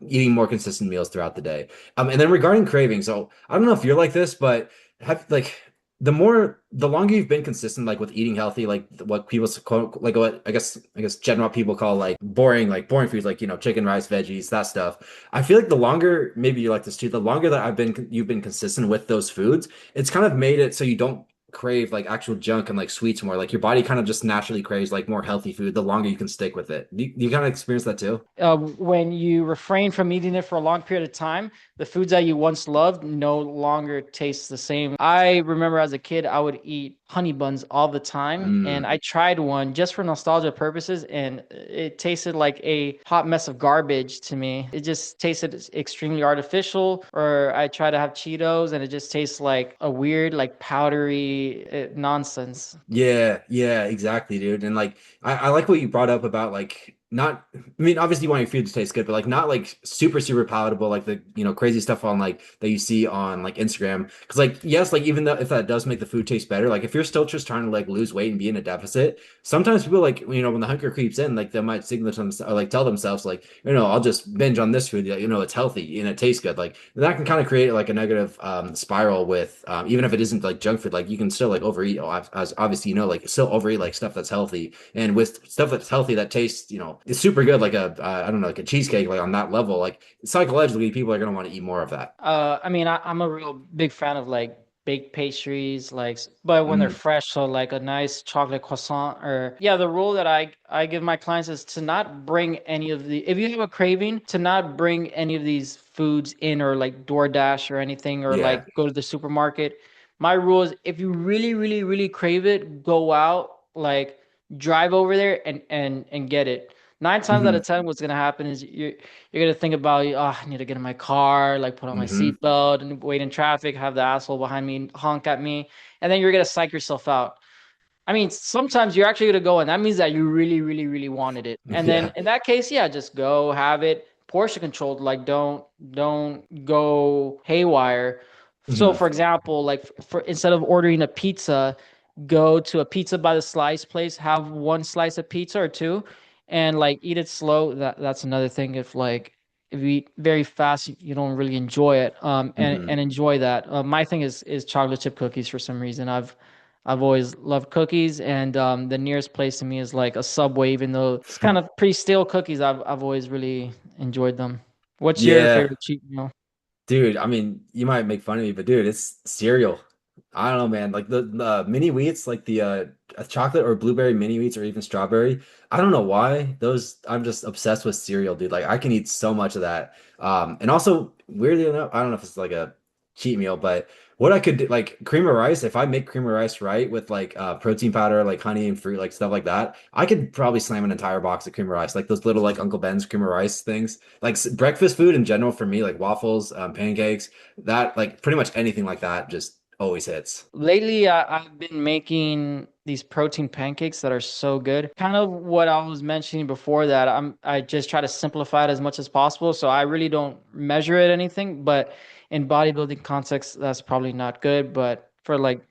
eating more consistent meals throughout the day. And then regarding craving, so I don't know if you're like this, but have like the longer you've been consistent like with eating healthy, like what people call like what I guess general people call like boring foods, like chicken, rice, veggies, that stuff. I feel like the longer, maybe you like this too, the longer that you've been consistent with those foods, it's kind of made it so you don't crave like actual junk and like sweets more. Like your body kind of just naturally craves like more healthy food the longer you can stick with it. Do you kind of experience that too? When you refrain from eating it for a long period of time, the foods that you once loved no longer taste the same. I remember as a kid, I would eat honey buns all the time, and Mm, I tried one just for nostalgia purposes, and it tasted like a hot mess of garbage to me. It just tasted extremely artificial. Or I tried to have Cheetos, and it just tastes like a weird, like powdery nonsense. yeah, yeah, exactly, dude. And like I like what you brought up about like not I mean obviously you want your food to taste good, but like not like super, super palatable like the crazy stuff on like that you see on like Instagram. Because like yes, like even though if that does make the food taste better, like if you're still just trying to like lose weight and be in a deficit, sometimes people like when the hunger creeps in, like they might signal to themselves or like tell themselves like, I'll just binge on this food, it's healthy and it tastes good. Like that can kind of create like a negative spiral with even if it isn't like junk food, like you can still like overeat as obviously like still overeat like stuff that's healthy and with stuff that's healthy that tastes it's super good like a I don't know like a cheesecake like on that level like psychologically people are going to want to eat more of that. I mean, I'm a real big fan of like baked pastries, like, but when they're Mm, fresh, so like a nice chocolate croissant, or yeah, the rule that I give my clients is to not bring any of the, if you have a craving, to not bring any of these foods in or like DoorDash or anything, or yeah. like go to the supermarket. My rule is if you really, really, really crave it, go out, like drive over there and get it. Nine times out Hmm. of ten, what's gonna happen is you're gonna think about, oh, I need to get in my car, like put on my Hmm. seatbelt and wait in traffic, have the asshole behind me honk at me, and then you're gonna psych yourself out. I mean, sometimes you're actually gonna go, and that means that you really, really, really wanted it. And then Yeah. in that case, yeah, just go have it. Portion controlled, like don't go haywire. So, Hmm. for example, like for instead of ordering a pizza, go to a pizza by the slice place, have one slice of pizza or two, and like eat it slow. That's another thing. If you eat very fast, you don't really enjoy it. And Hmm. enjoy that. My thing is chocolate chip cookies for some reason. I've always loved cookies, and the nearest place to me is like a Subway, even though it's kind of pretty stale cookies. I've always really enjoyed them. What's your Yeah. favorite cheat meal? Dude, I mean, you might make fun of me, but dude, it's cereal. I don't know, man. Like the mini wheats, like the chocolate or blueberry mini wheats or even strawberry. I don't know why. Those I'm just obsessed with cereal, dude. Like I can eat so much of that. And also weirdly enough, I don't know if it's like a cheat meal, but what I could do, like cream of rice, if I make cream of rice right with like protein powder, like honey and fruit, like stuff like that, I could probably slam an entire box of cream of rice, like those little like Uncle Ben's cream of rice things. Like breakfast food in general for me, like waffles, pancakes, that like pretty much anything like that, just always hits. Lately, I've been making these protein pancakes that are so good. Kind of what I was mentioning before that I just try to simplify it as much as possible. So I really don't measure it anything, but in bodybuilding context, that's probably not good. But for like,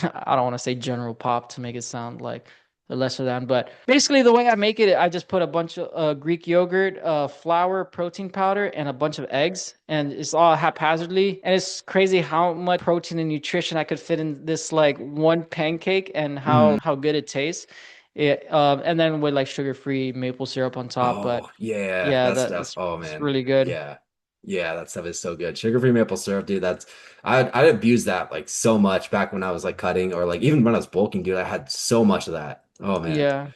I don't want to say general pop to make it sound like the lesser than, but basically the way I make it, I just put a bunch of Greek yogurt, flour, protein powder, and a bunch of eggs, and it's all haphazardly. And it's crazy how much protein and nutrition I could fit in this like one pancake, and Mhm. how good it tastes. And then with like sugar-free maple syrup on top. But Oh yeah, yeah, that that stuff. that's Oh it's man, really good. yeah, yeah, that stuff is so good. Sugar-free maple syrup, dude. That's I'd abuse that like so much back when I was like cutting or like even when I was bulking, dude. I had so much of that. Oh man, Yeah.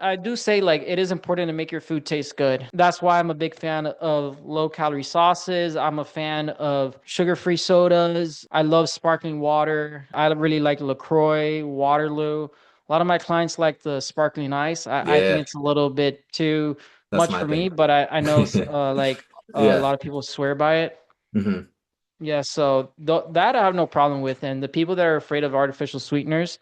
I do say like it is important to make your food taste good. That's why I'm a big fan of low calorie sauces. I'm a fan of sugar-free sodas. I love sparkling water. I really like LaCroix, Waterloo. A lot of my clients like the sparkling ice. I think yeah, it's a little bit too that's much my for me, thing. but I know like a Yeah. lot of people swear by it. Hmm. Yeah, so that I have no problem with. And the people that are afraid of artificial sweeteners,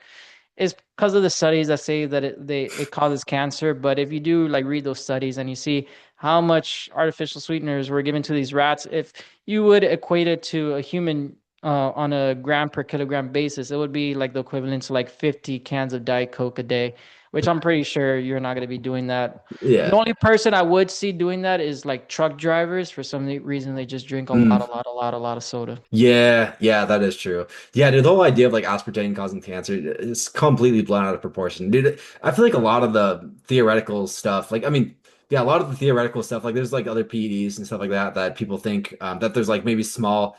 it's because of the studies that say that it causes cancer. But if you do like read those studies and you see how much artificial sweeteners were given to these rats, if you would equate it to a human on a gram per kilogram basis, it would be like the equivalent to like 50 cans of Diet Coke a day, which I'm pretty sure you're not going to be doing that. The Yeah. only person I would see doing that is like truck drivers. For some reason, they just drink Mm. a lot of soda. Yeah, yeah, that is true. Yeah, dude, the whole idea of like aspartame causing cancer is completely blown out of proportion. Dude, I feel like a lot of the theoretical stuff, like I mean, yeah, a lot of the theoretical stuff, like there's like other PEDs and stuff like that that people think that there's like maybe small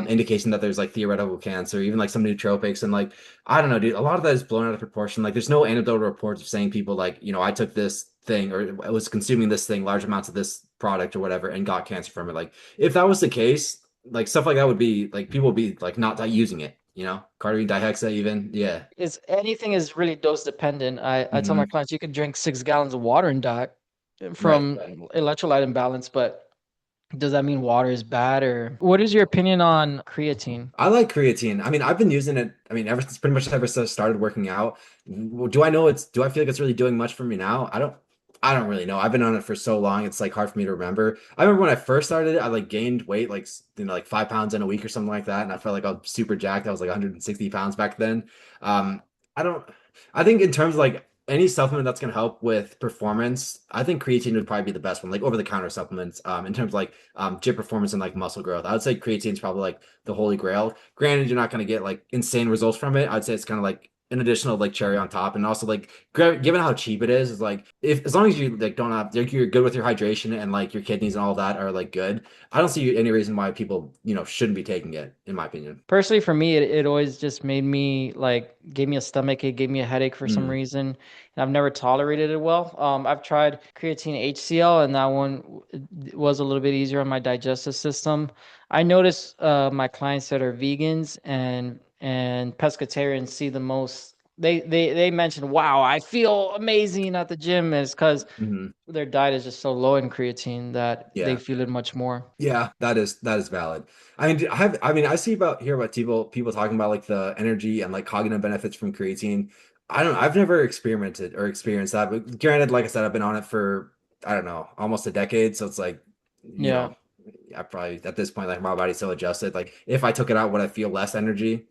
indication that there's like theoretical cancer, even like some nootropics and like I don't know, dude, a lot of that is blown out of proportion. Like there's no anecdotal reports of saying people like, I took this thing or I was consuming this thing, large amounts of this product or whatever, and got cancer from it. Like if that was the case like stuff like that would be like people would be like not using it, cardiac dihexa even. Yeah. Is anything is really dose dependent. I tell my Hmm. clients you can drink 6 gallons of water and die Right. from electrolyte imbalance, but does that mean water is bad? Or what is your opinion on creatine? I like creatine. I mean, I've been using it. I mean, ever since pretty much ever since I started working out. Do I know do I feel like it's really doing much for me now? I don't really know. I've been on it for so long. It's like hard for me to remember. I remember when I first started it, I like gained weight, like, like 5 pounds in a week or something like that. And I felt like I was super jacked. I was like 160 pounds back then. I don't, I think in terms of like any supplement that's going to help with performance, I think creatine would probably be the best one, like over the counter supplements, in terms of like, gym performance and like muscle growth. I would say creatine is probably like the holy grail. Granted, you're not going to get like insane results from it. I'd say it's kind of like an additional like cherry on top, and also like given how cheap it is like if as long as you like don't have like, you're good with your hydration and like your kidneys and all of that are like good, I don't see any reason why people shouldn't be taking it, in my opinion. Personally, for me, it always just made me like gave me a stomach ache, gave me a headache for some Mm, reason, and I've never tolerated it well. I've tried creatine HCl, and that one was a little bit easier on my digestive system. I notice my clients that are vegans and pescatarians see the most. They mention, "Wow, I feel amazing at the gym," is because mhm. their diet is just so low in creatine that they Yeah. feel it much more. Yeah, that is valid. I see about hear about people talking about like the energy and like cognitive benefits from creatine. I've never experimented or experienced that, but granted, like I said, I've been on it for I don't know, almost a decade, so it's like, Yeah. I probably at this point like my body's so adjusted. Like if I took it out, would I feel less energy?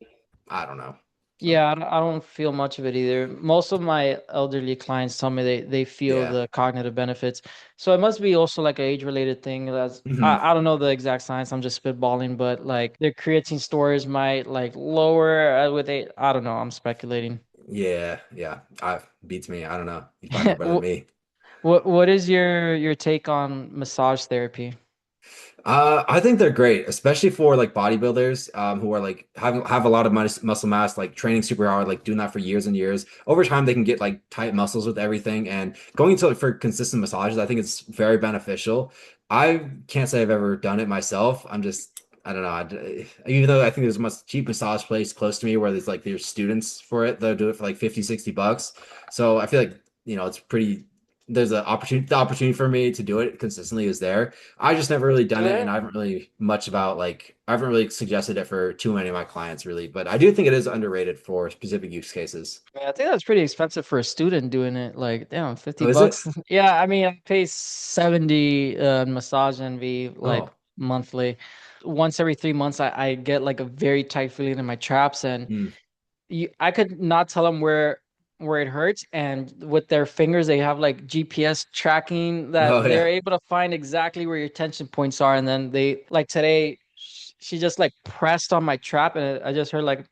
I don't know. So, Yeah, I don't feel much of it either. Most of my elderly clients tell me they feel yeah. the cognitive benefits. So it must be also like an age-related thing. That's Hmm. I don't know the exact science. I'm just spitballing, but like their creatine stores might like lower with a I don't know. I'm speculating. Yeah, yeah. I beats me. I don't know. You probably know better than What me. what is your take on massage therapy? I think they're great, especially for like bodybuilders, who are like have a lot of muscle mass, like training super hard, like doing that for years and years. Over time, they can get like tight muscles with everything, and going to for consistent massages, I think it's very beneficial. I can't say I've ever done it myself. I don't know. Even though I think there's a much cheap massage place close to me where there's students for it, they'll do it for like 50, $60. So I feel like, it's pretty there's an opportunity, the opportunity for me to do it consistently is there. I just never really done Do it, and it? I haven't really much about like I haven't really suggested it for too many of my clients really, but I do think it is underrated for specific use cases. Yeah, I think that's pretty expensive for a student doing it. Like, damn, 50 Oh, is it? bucks. Yeah, I mean, I pay 70 massage envy like Oh, monthly. Once every 3 months, I get like a very tight feeling in my traps, and mm. I could not tell them where it hurts, and with their fingers they have like GPS tracking Oh that they're yeah, able to find exactly where your tension points are, and then they like today she just like pressed on my trap, and I just heard like,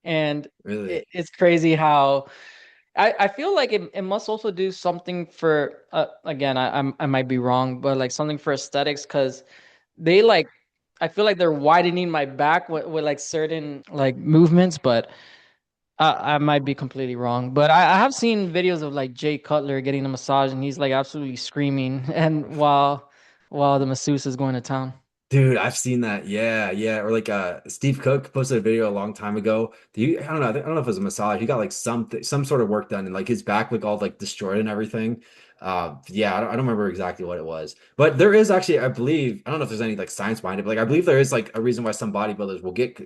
and really? it's crazy how I feel like it must also do something for again I might be wrong, but like something for aesthetics, because they like I feel like they're widening my back with like certain like movements, but I might be completely wrong, but I have seen videos of like Jay Cutler getting a massage, and he's like absolutely screaming, and while the masseuse is going to town. Dude, I've seen that. Yeah, yeah. Or like Steve Cook posted a video a long time ago. I don't know. I don't know if it was a massage. He got like some sort of work done and like his back looked all like destroyed and everything. Yeah, I don't remember exactly what it was. But there is actually, I believe, I don't know if there's any like science behind it, but like I believe there is like a reason why some bodybuilders will get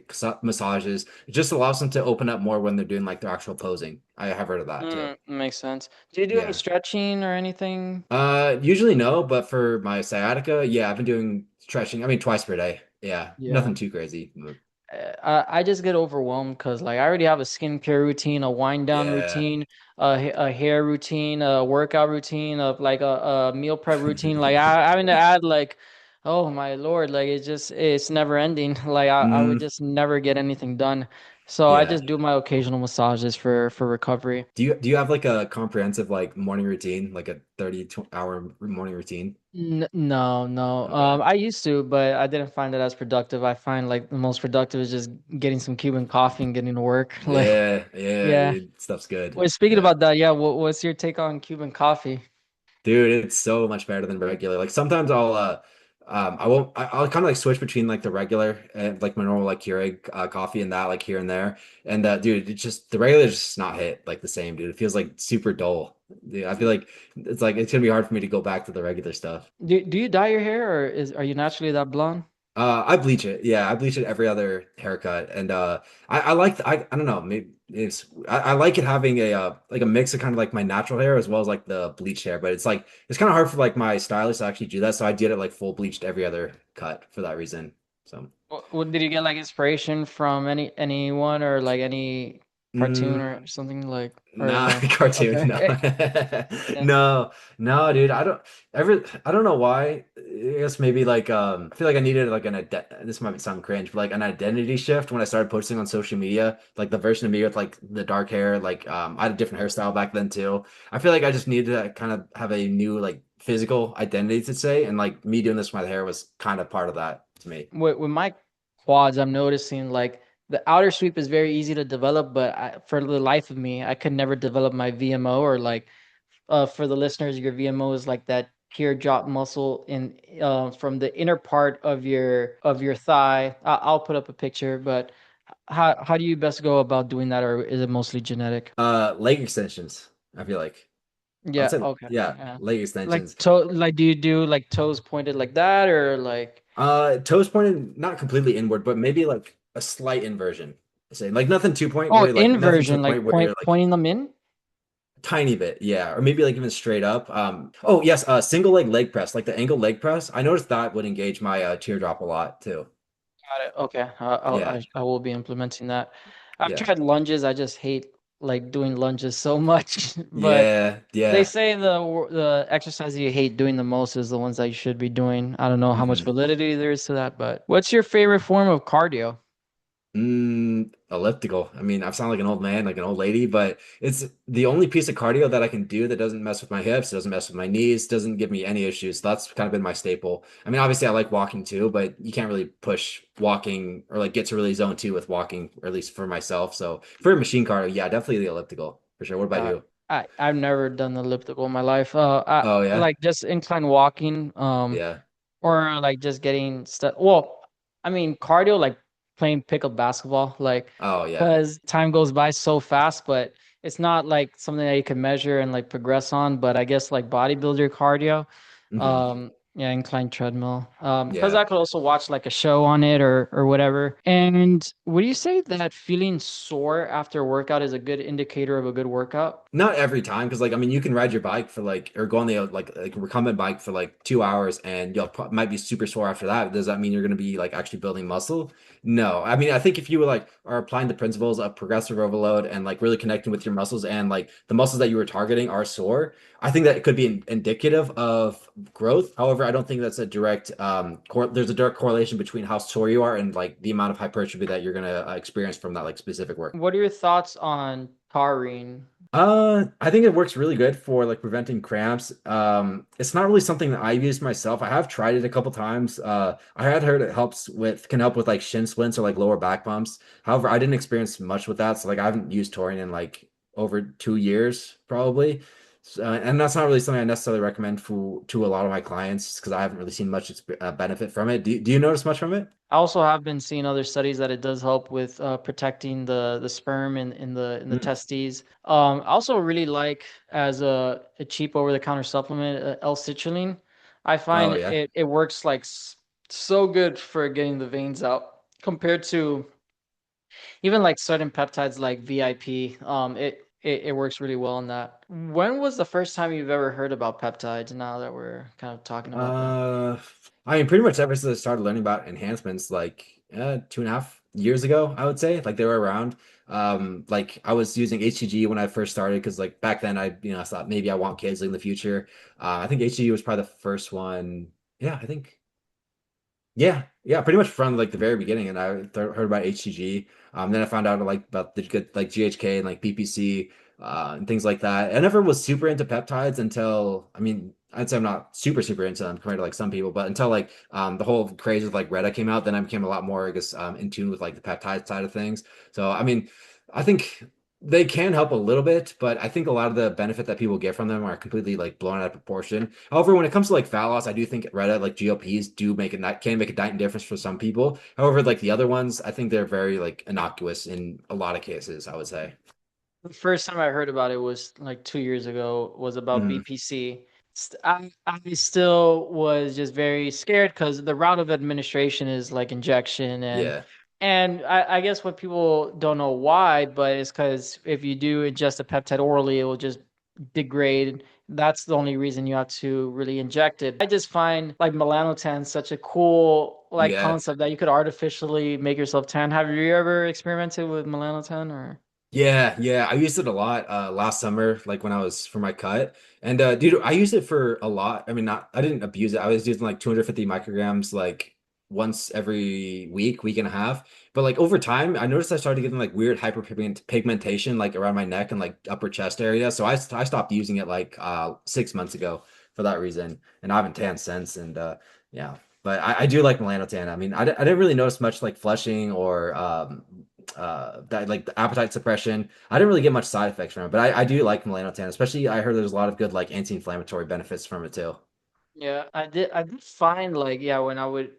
massages. It just allows them to open up more when they're doing like their actual posing. I have heard of that too. Makes sense. Do you do any Yeah. stretching or anything? Usually no, but for my sciatica, yeah, I've been doing stretching. I mean, twice per day. Yeah, Yeah. nothing too crazy. I just get overwhelmed because like I already have a skincare routine, a wind down Yeah. routine, a hair routine, a workout routine, of like a meal prep routine. Like I having to add like, oh my Lord, like it's never ending. Like I would Mm, just never get anything done. So I yeah. just do my occasional massages for recovery. Do you have like a comprehensive like morning routine, like a 30-hour morning routine? N no, no. Okay. I used to, but I didn't find it as productive. I find like the most productive is just getting some Cuban coffee and getting to work. Like, Yeah, yeah, yeah. dude. Stuff's good. Well, speaking Yeah. about that, yeah, what's your take on Cuban coffee? Dude, it's so much better than regular. Like sometimes I won't I'll kind of like switch between like the regular and like my normal like Keurig coffee and that like here and there. And dude, it's just the regular is just not hit like the same, dude. It feels like super dull. Dude, I feel like it's gonna be hard for me to go back to the regular stuff. Do you dye your hair, or are you naturally that blonde? I bleach it. Yeah, I bleach it every other haircut, and I like I don't know, maybe I like it having a like a mix of kind of like my natural hair as well as like the bleached hair, but it's like it's kind of hard for like my stylist to actually do that, so I did it like full bleached every other cut for that reason. So, Did you get like inspiration from anyone or like any cartoon or mm, something like, or nah, no? cartoon, no. Okay. Yeah. No, no, dude. I don't know why. I guess maybe like I feel like I needed like this might sound cringe, but like an identity shift when I started posting on social media. Like the version of me with like the dark hair, like I had a different hairstyle back then too. I feel like I just needed to kind of have a new like physical identity to say, and like me doing this with my hair was kind of part of that to me. With my quads, I'm noticing like the outer sweep is very easy to develop, but for the life of me, I could never develop my VMO, or like for the listeners, your VMO is like that teardrop muscle in from the inner part of your thigh. I'll put up a picture, but how do you best go about doing that, or is it mostly genetic? Leg extensions, I feel like. I would Yeah, say okay. yeah, Yeah. leg Like extensions. like do you do like toes pointed like that, or like, Toes pointed not completely inward, but maybe like a slight inversion. Say like nothing to point oh, where like nothing to the inversion, point like where you're like pointing them in? tiny bit, yeah, or maybe like even straight up. Oh yes, single leg press, like the angle leg press. I noticed that would engage my teardrop a lot too. Got it. Okay. Yeah, I will be implementing that. I've yeah, tried lunges. I just hate like doing lunges so much, but yeah, they yeah. say the exercise you hate doing the most is the ones that you should be doing. I don't know how much Mhm. validity there is to that, but what's your favorite form of cardio? Elliptical. I mean, I sound like an old man, like an old lady, but it's the only piece of cardio that I can do that doesn't mess with my hips, doesn't mess with my knees, doesn't give me any issues. So that's kind of been my staple. I mean, obviously I like walking too, but you can't really push walking or like get to really zone two with walking, or at least for myself. So for machine cardio, yeah, definitely the elliptical for sure. What about Uh, you? I've never done the elliptical in my life. Oh yeah. Like just incline walking, Yeah. or like just getting stuff. Well, I mean cardio like playing pickup basketball, like Oh yeah. because time goes by so fast, but it's not like something that you can measure and like progress on. But I guess like bodybuilder cardio, Hmm. yeah, incline treadmill. Because Yeah. I could also watch like a show on it or whatever. And would you say that feeling sore after a workout is a good indicator of a good workout? Not every time, because like I mean, you can ride your bike for like or go on the like recumbent bike for like 2 hours, and might be super sore after that. Does that mean you're going to be like actually building muscle? No. I mean, I think if you were like are applying the principles of progressive overload and like really connecting with your muscles, and like the muscles that you were targeting are sore, I think that it could be indicative of growth. However, I don't think that's a direct there's a direct correlation between how sore you are and like the amount of hypertrophy that you're going to experience from that like specific work. What are your thoughts on taurine? I think it works really good for like preventing cramps. It's not really something that I've used myself. I have tried it a couple times. I had heard it can help with like shin splints or like lower back bumps. However, I didn't experience much with that. So like I haven't used taurine in like over 2 years probably. So, and that's not really something I necessarily recommend for to a lot of my clients because I haven't really seen much benefit from it. Do you notice much from it? I also have been seeing other studies that it does help with protecting the sperm in the Mm. testes. I also really like as a cheap over the counter supplement, L-citrulline. I Oh find yeah. it works like so good for getting the veins out compared to even like certain peptides like VIP. It works really well on that. When was the first time you've ever heard about peptides? Now that we're kind of talking about them. Uh, I mean, pretty much ever since I started learning about enhancements, like 2.5 years ago, I would say, like they were around. Like I was using HCG when I first started because, like back then, I thought maybe I want kids in the future. I think HCG was probably the first one. Yeah, I think. Yeah, yeah, pretty much from like the very beginning, and I heard about HCG. Then I found out like about the good like GHK and like PPC and things like that. I never was super into peptides until I mean I'd say I'm not super into them compared to like some people, but until like the whole craze of like Retta came out, then I became a lot more I guess in tune with like the peptide side of things. So I mean, I think they can help a little bit, but I think a lot of the benefit that people get from them are completely like blown out of proportion. However, when it comes to like fat loss, I do think Reddit, like GLPs, do make a can make a night difference for some people. However, like the other ones, I think they're very like innocuous in a lot of cases, I would say. The first time I heard about it was like 2 years ago, was about Hmm. BPC. I still was just very scared because the route of administration is like injection Yeah. and I guess what people don't know why, but it's because if you do ingest a peptide orally, it will just degrade. That's the only reason you have to really inject it. I just find like melanotan such a cool like Yeah. concept that you could artificially make yourself tan. Have you ever experimented with melanotan or? Yeah, yeah, I used it a lot last summer, like when I was for my cut. And dude, I used it for a lot. I mean, not I didn't abuse it. I was using like 250 micrograms like once every week and a half. But like over time, I noticed I started getting like weird hyperpigmentation like around my neck and like upper chest area. So I stopped using it like 6 months ago for that reason. And I haven't tanned since. And yeah. But I do like melanotan. I mean, I didn't really notice much like flushing or that like the appetite suppression. I didn't really get much side effects from it, but I do like melanotan, especially I heard there's a lot of good like anti-inflammatory benefits from it too. Yeah, I did find like yeah when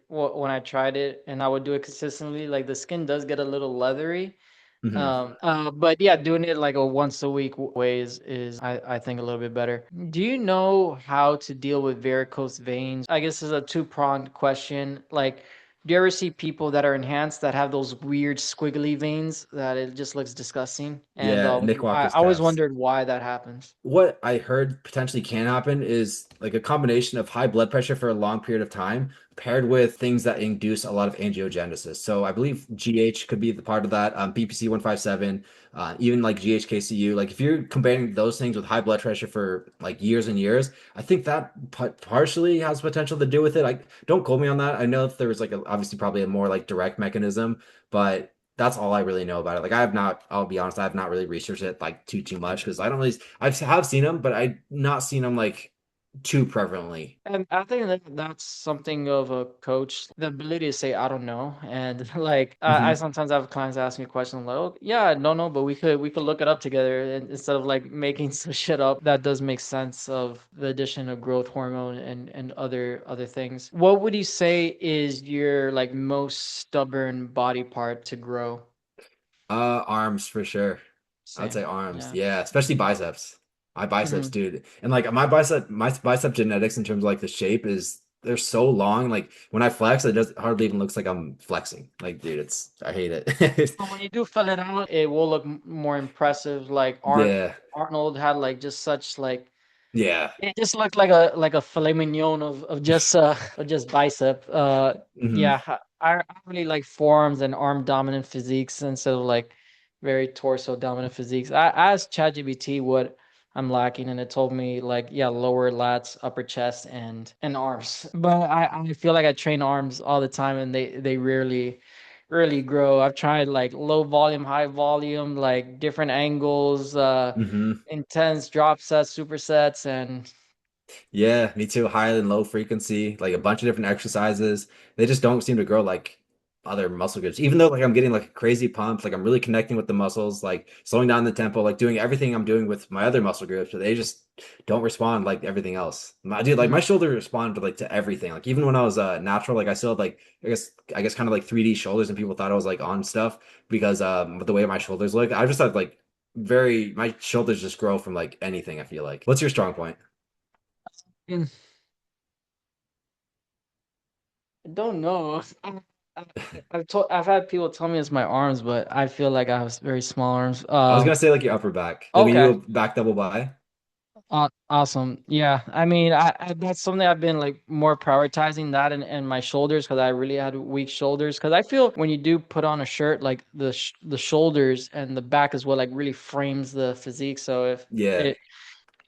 when I tried it and I would do it consistently like the skin does get a little leathery. Hmm. But yeah, doing it like a once a week ways is I think a little bit better. Do you know how to deal with varicose veins? I guess this is a two-pronged question. Like, do you ever see people that are enhanced that have those weird squiggly veins that it just looks disgusting? And Yeah, Nick I Walker's always test. wondered why that happens. What I heard potentially can happen is like a combination of high blood pressure for a long period of time paired with things that induce a lot of angiogenesis. So I believe GH could be the part of that, BPC 157, even like GHKCU. Like if you're combining those things with high blood pressure for like years and years, I think that partially has potential to do with it. I don't quote me on that. I know if there was like obviously probably a more like direct mechanism, but that's all I really know about it. Like I have not, I'll be honest, I have not really researched it like too much because I don't really, have seen them, but I've not seen them like too prevalently. And I think that that's something of a coach, the ability to say, I don't know. And like, I Hmm. sometimes have clients ask me questions like, oh, yeah, I don't know, but we could look it up together. And instead of like making some shit up, that does make sense of the addition of growth hormone and other things. What would you say is your like most stubborn body part to grow? Arms for sure. I would Same. say arms. Yeah. Yeah, especially biceps. My biceps, Hmm. dude. And like my bicep genetics in terms of like the shape is they're so long. Like when I flex, it just hardly even looks like I'm flexing. Like, dude, it's I hate it. But when you do fill it out, it will look more impressive. Like Yeah. Arnold had like just such like Yeah. it just looked like a filet mignon of just of just bicep. Hmm. Yeah, I really like forearms and arm dominant physiques instead of like very torso dominant physiques. I asked ChatGPT what I'm lacking, and it told me like yeah, lower lats, upper chest, and arms. But I feel like I train arms all the time, and they rarely grow. I've tried like low volume, high volume, like different angles, Hmm. intense drop sets, supersets, and Yeah, me too. High and low frequency, like a bunch of different exercises. They just don't seem to grow like other muscle groups. Even though like I'm getting like a crazy pump, like I'm really connecting with the muscles, like slowing down the tempo, like doing everything I'm doing with my other muscle groups, but they just don't respond like everything else. My dude, like my Mhm. shoulders respond to like to everything. Like even when I was natural, like I still had like I guess kind of like 3D shoulders and people thought I was like on stuff because with the way my shoulders look. I just had like very my shoulders just grow from like anything, I feel like. What's your strong point? Mm, I don't know. I- I've had people tell me it's my arms, but I feel like I have very small arms. I was gonna say like your upper back. Like when you Okay. go back double by. Awesome. Yeah. I mean, that's something I've been like more prioritizing that and my shoulders because I really had weak shoulders. Because I feel when you do put on a shirt, like the shoulders and the back is what like really frames the physique. So if Yeah.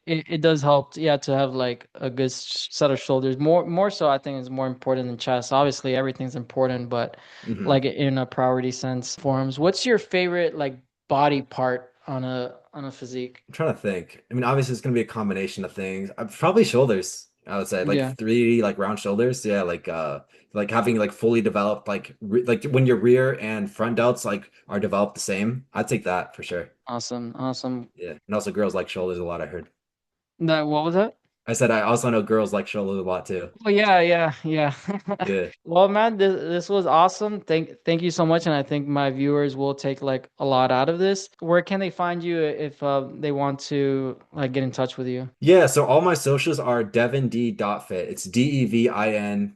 it does help, yeah, to have like a good set of shoulders. More so, I think is more important than chest. Obviously, everything's important, but Hmm. like in a priority sense, forms. What's your favorite like body part on a physique? I'm trying to think. I mean, obviously it's gonna be a combination of things. Probably shoulders, I would say. Like Yeah, 3D like round shoulders. Yeah, like having like fully developed like when your rear and front delts like are developed the same. I'd take that for sure. awesome. Yeah. And also girls like shoulders a lot, I heard. That what was that? I said I also know girls like shoulders a lot too. Oh yeah. Yeah. Well, man, this was awesome. Thank you so much, and I think my viewers will take like a lot out of this. Where can they find you if they want to like get in touch with you? Yeah, so all my socials are devin.d.fit. It's DEVIND.fit.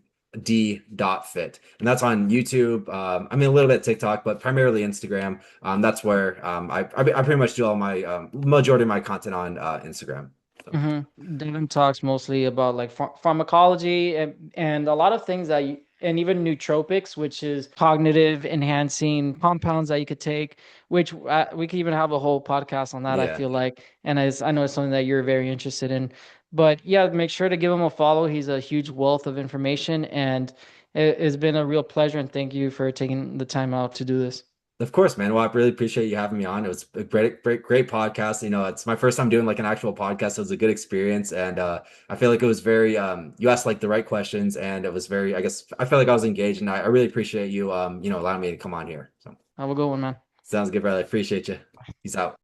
And that's on YouTube. I mean, a little bit TikTok, but primarily Instagram. That's where I pretty much do all my majority of my content on Instagram. So, Devin talks mostly about like pharmacology and a lot of things that and even nootropics, which is cognitive enhancing compounds that you could take, which we could even have a whole podcast on that, I yeah. feel like. And as I know it's something that you're very interested in. But yeah, make sure to give him a follow. He's a huge wealth of information, and it's been a real pleasure. And thank you for taking the time out to do this. Of course, man. Well, I really appreciate you having me on. It was a great podcast. It's my first time doing like an actual podcast, so it was a good experience. And I feel like it was very you asked like the right questions and it was very, I guess I felt like I was engaged and I really appreciate you allowing me to come on here. So Have a good one, man. sounds good, brother. Appreciate you. Peace out.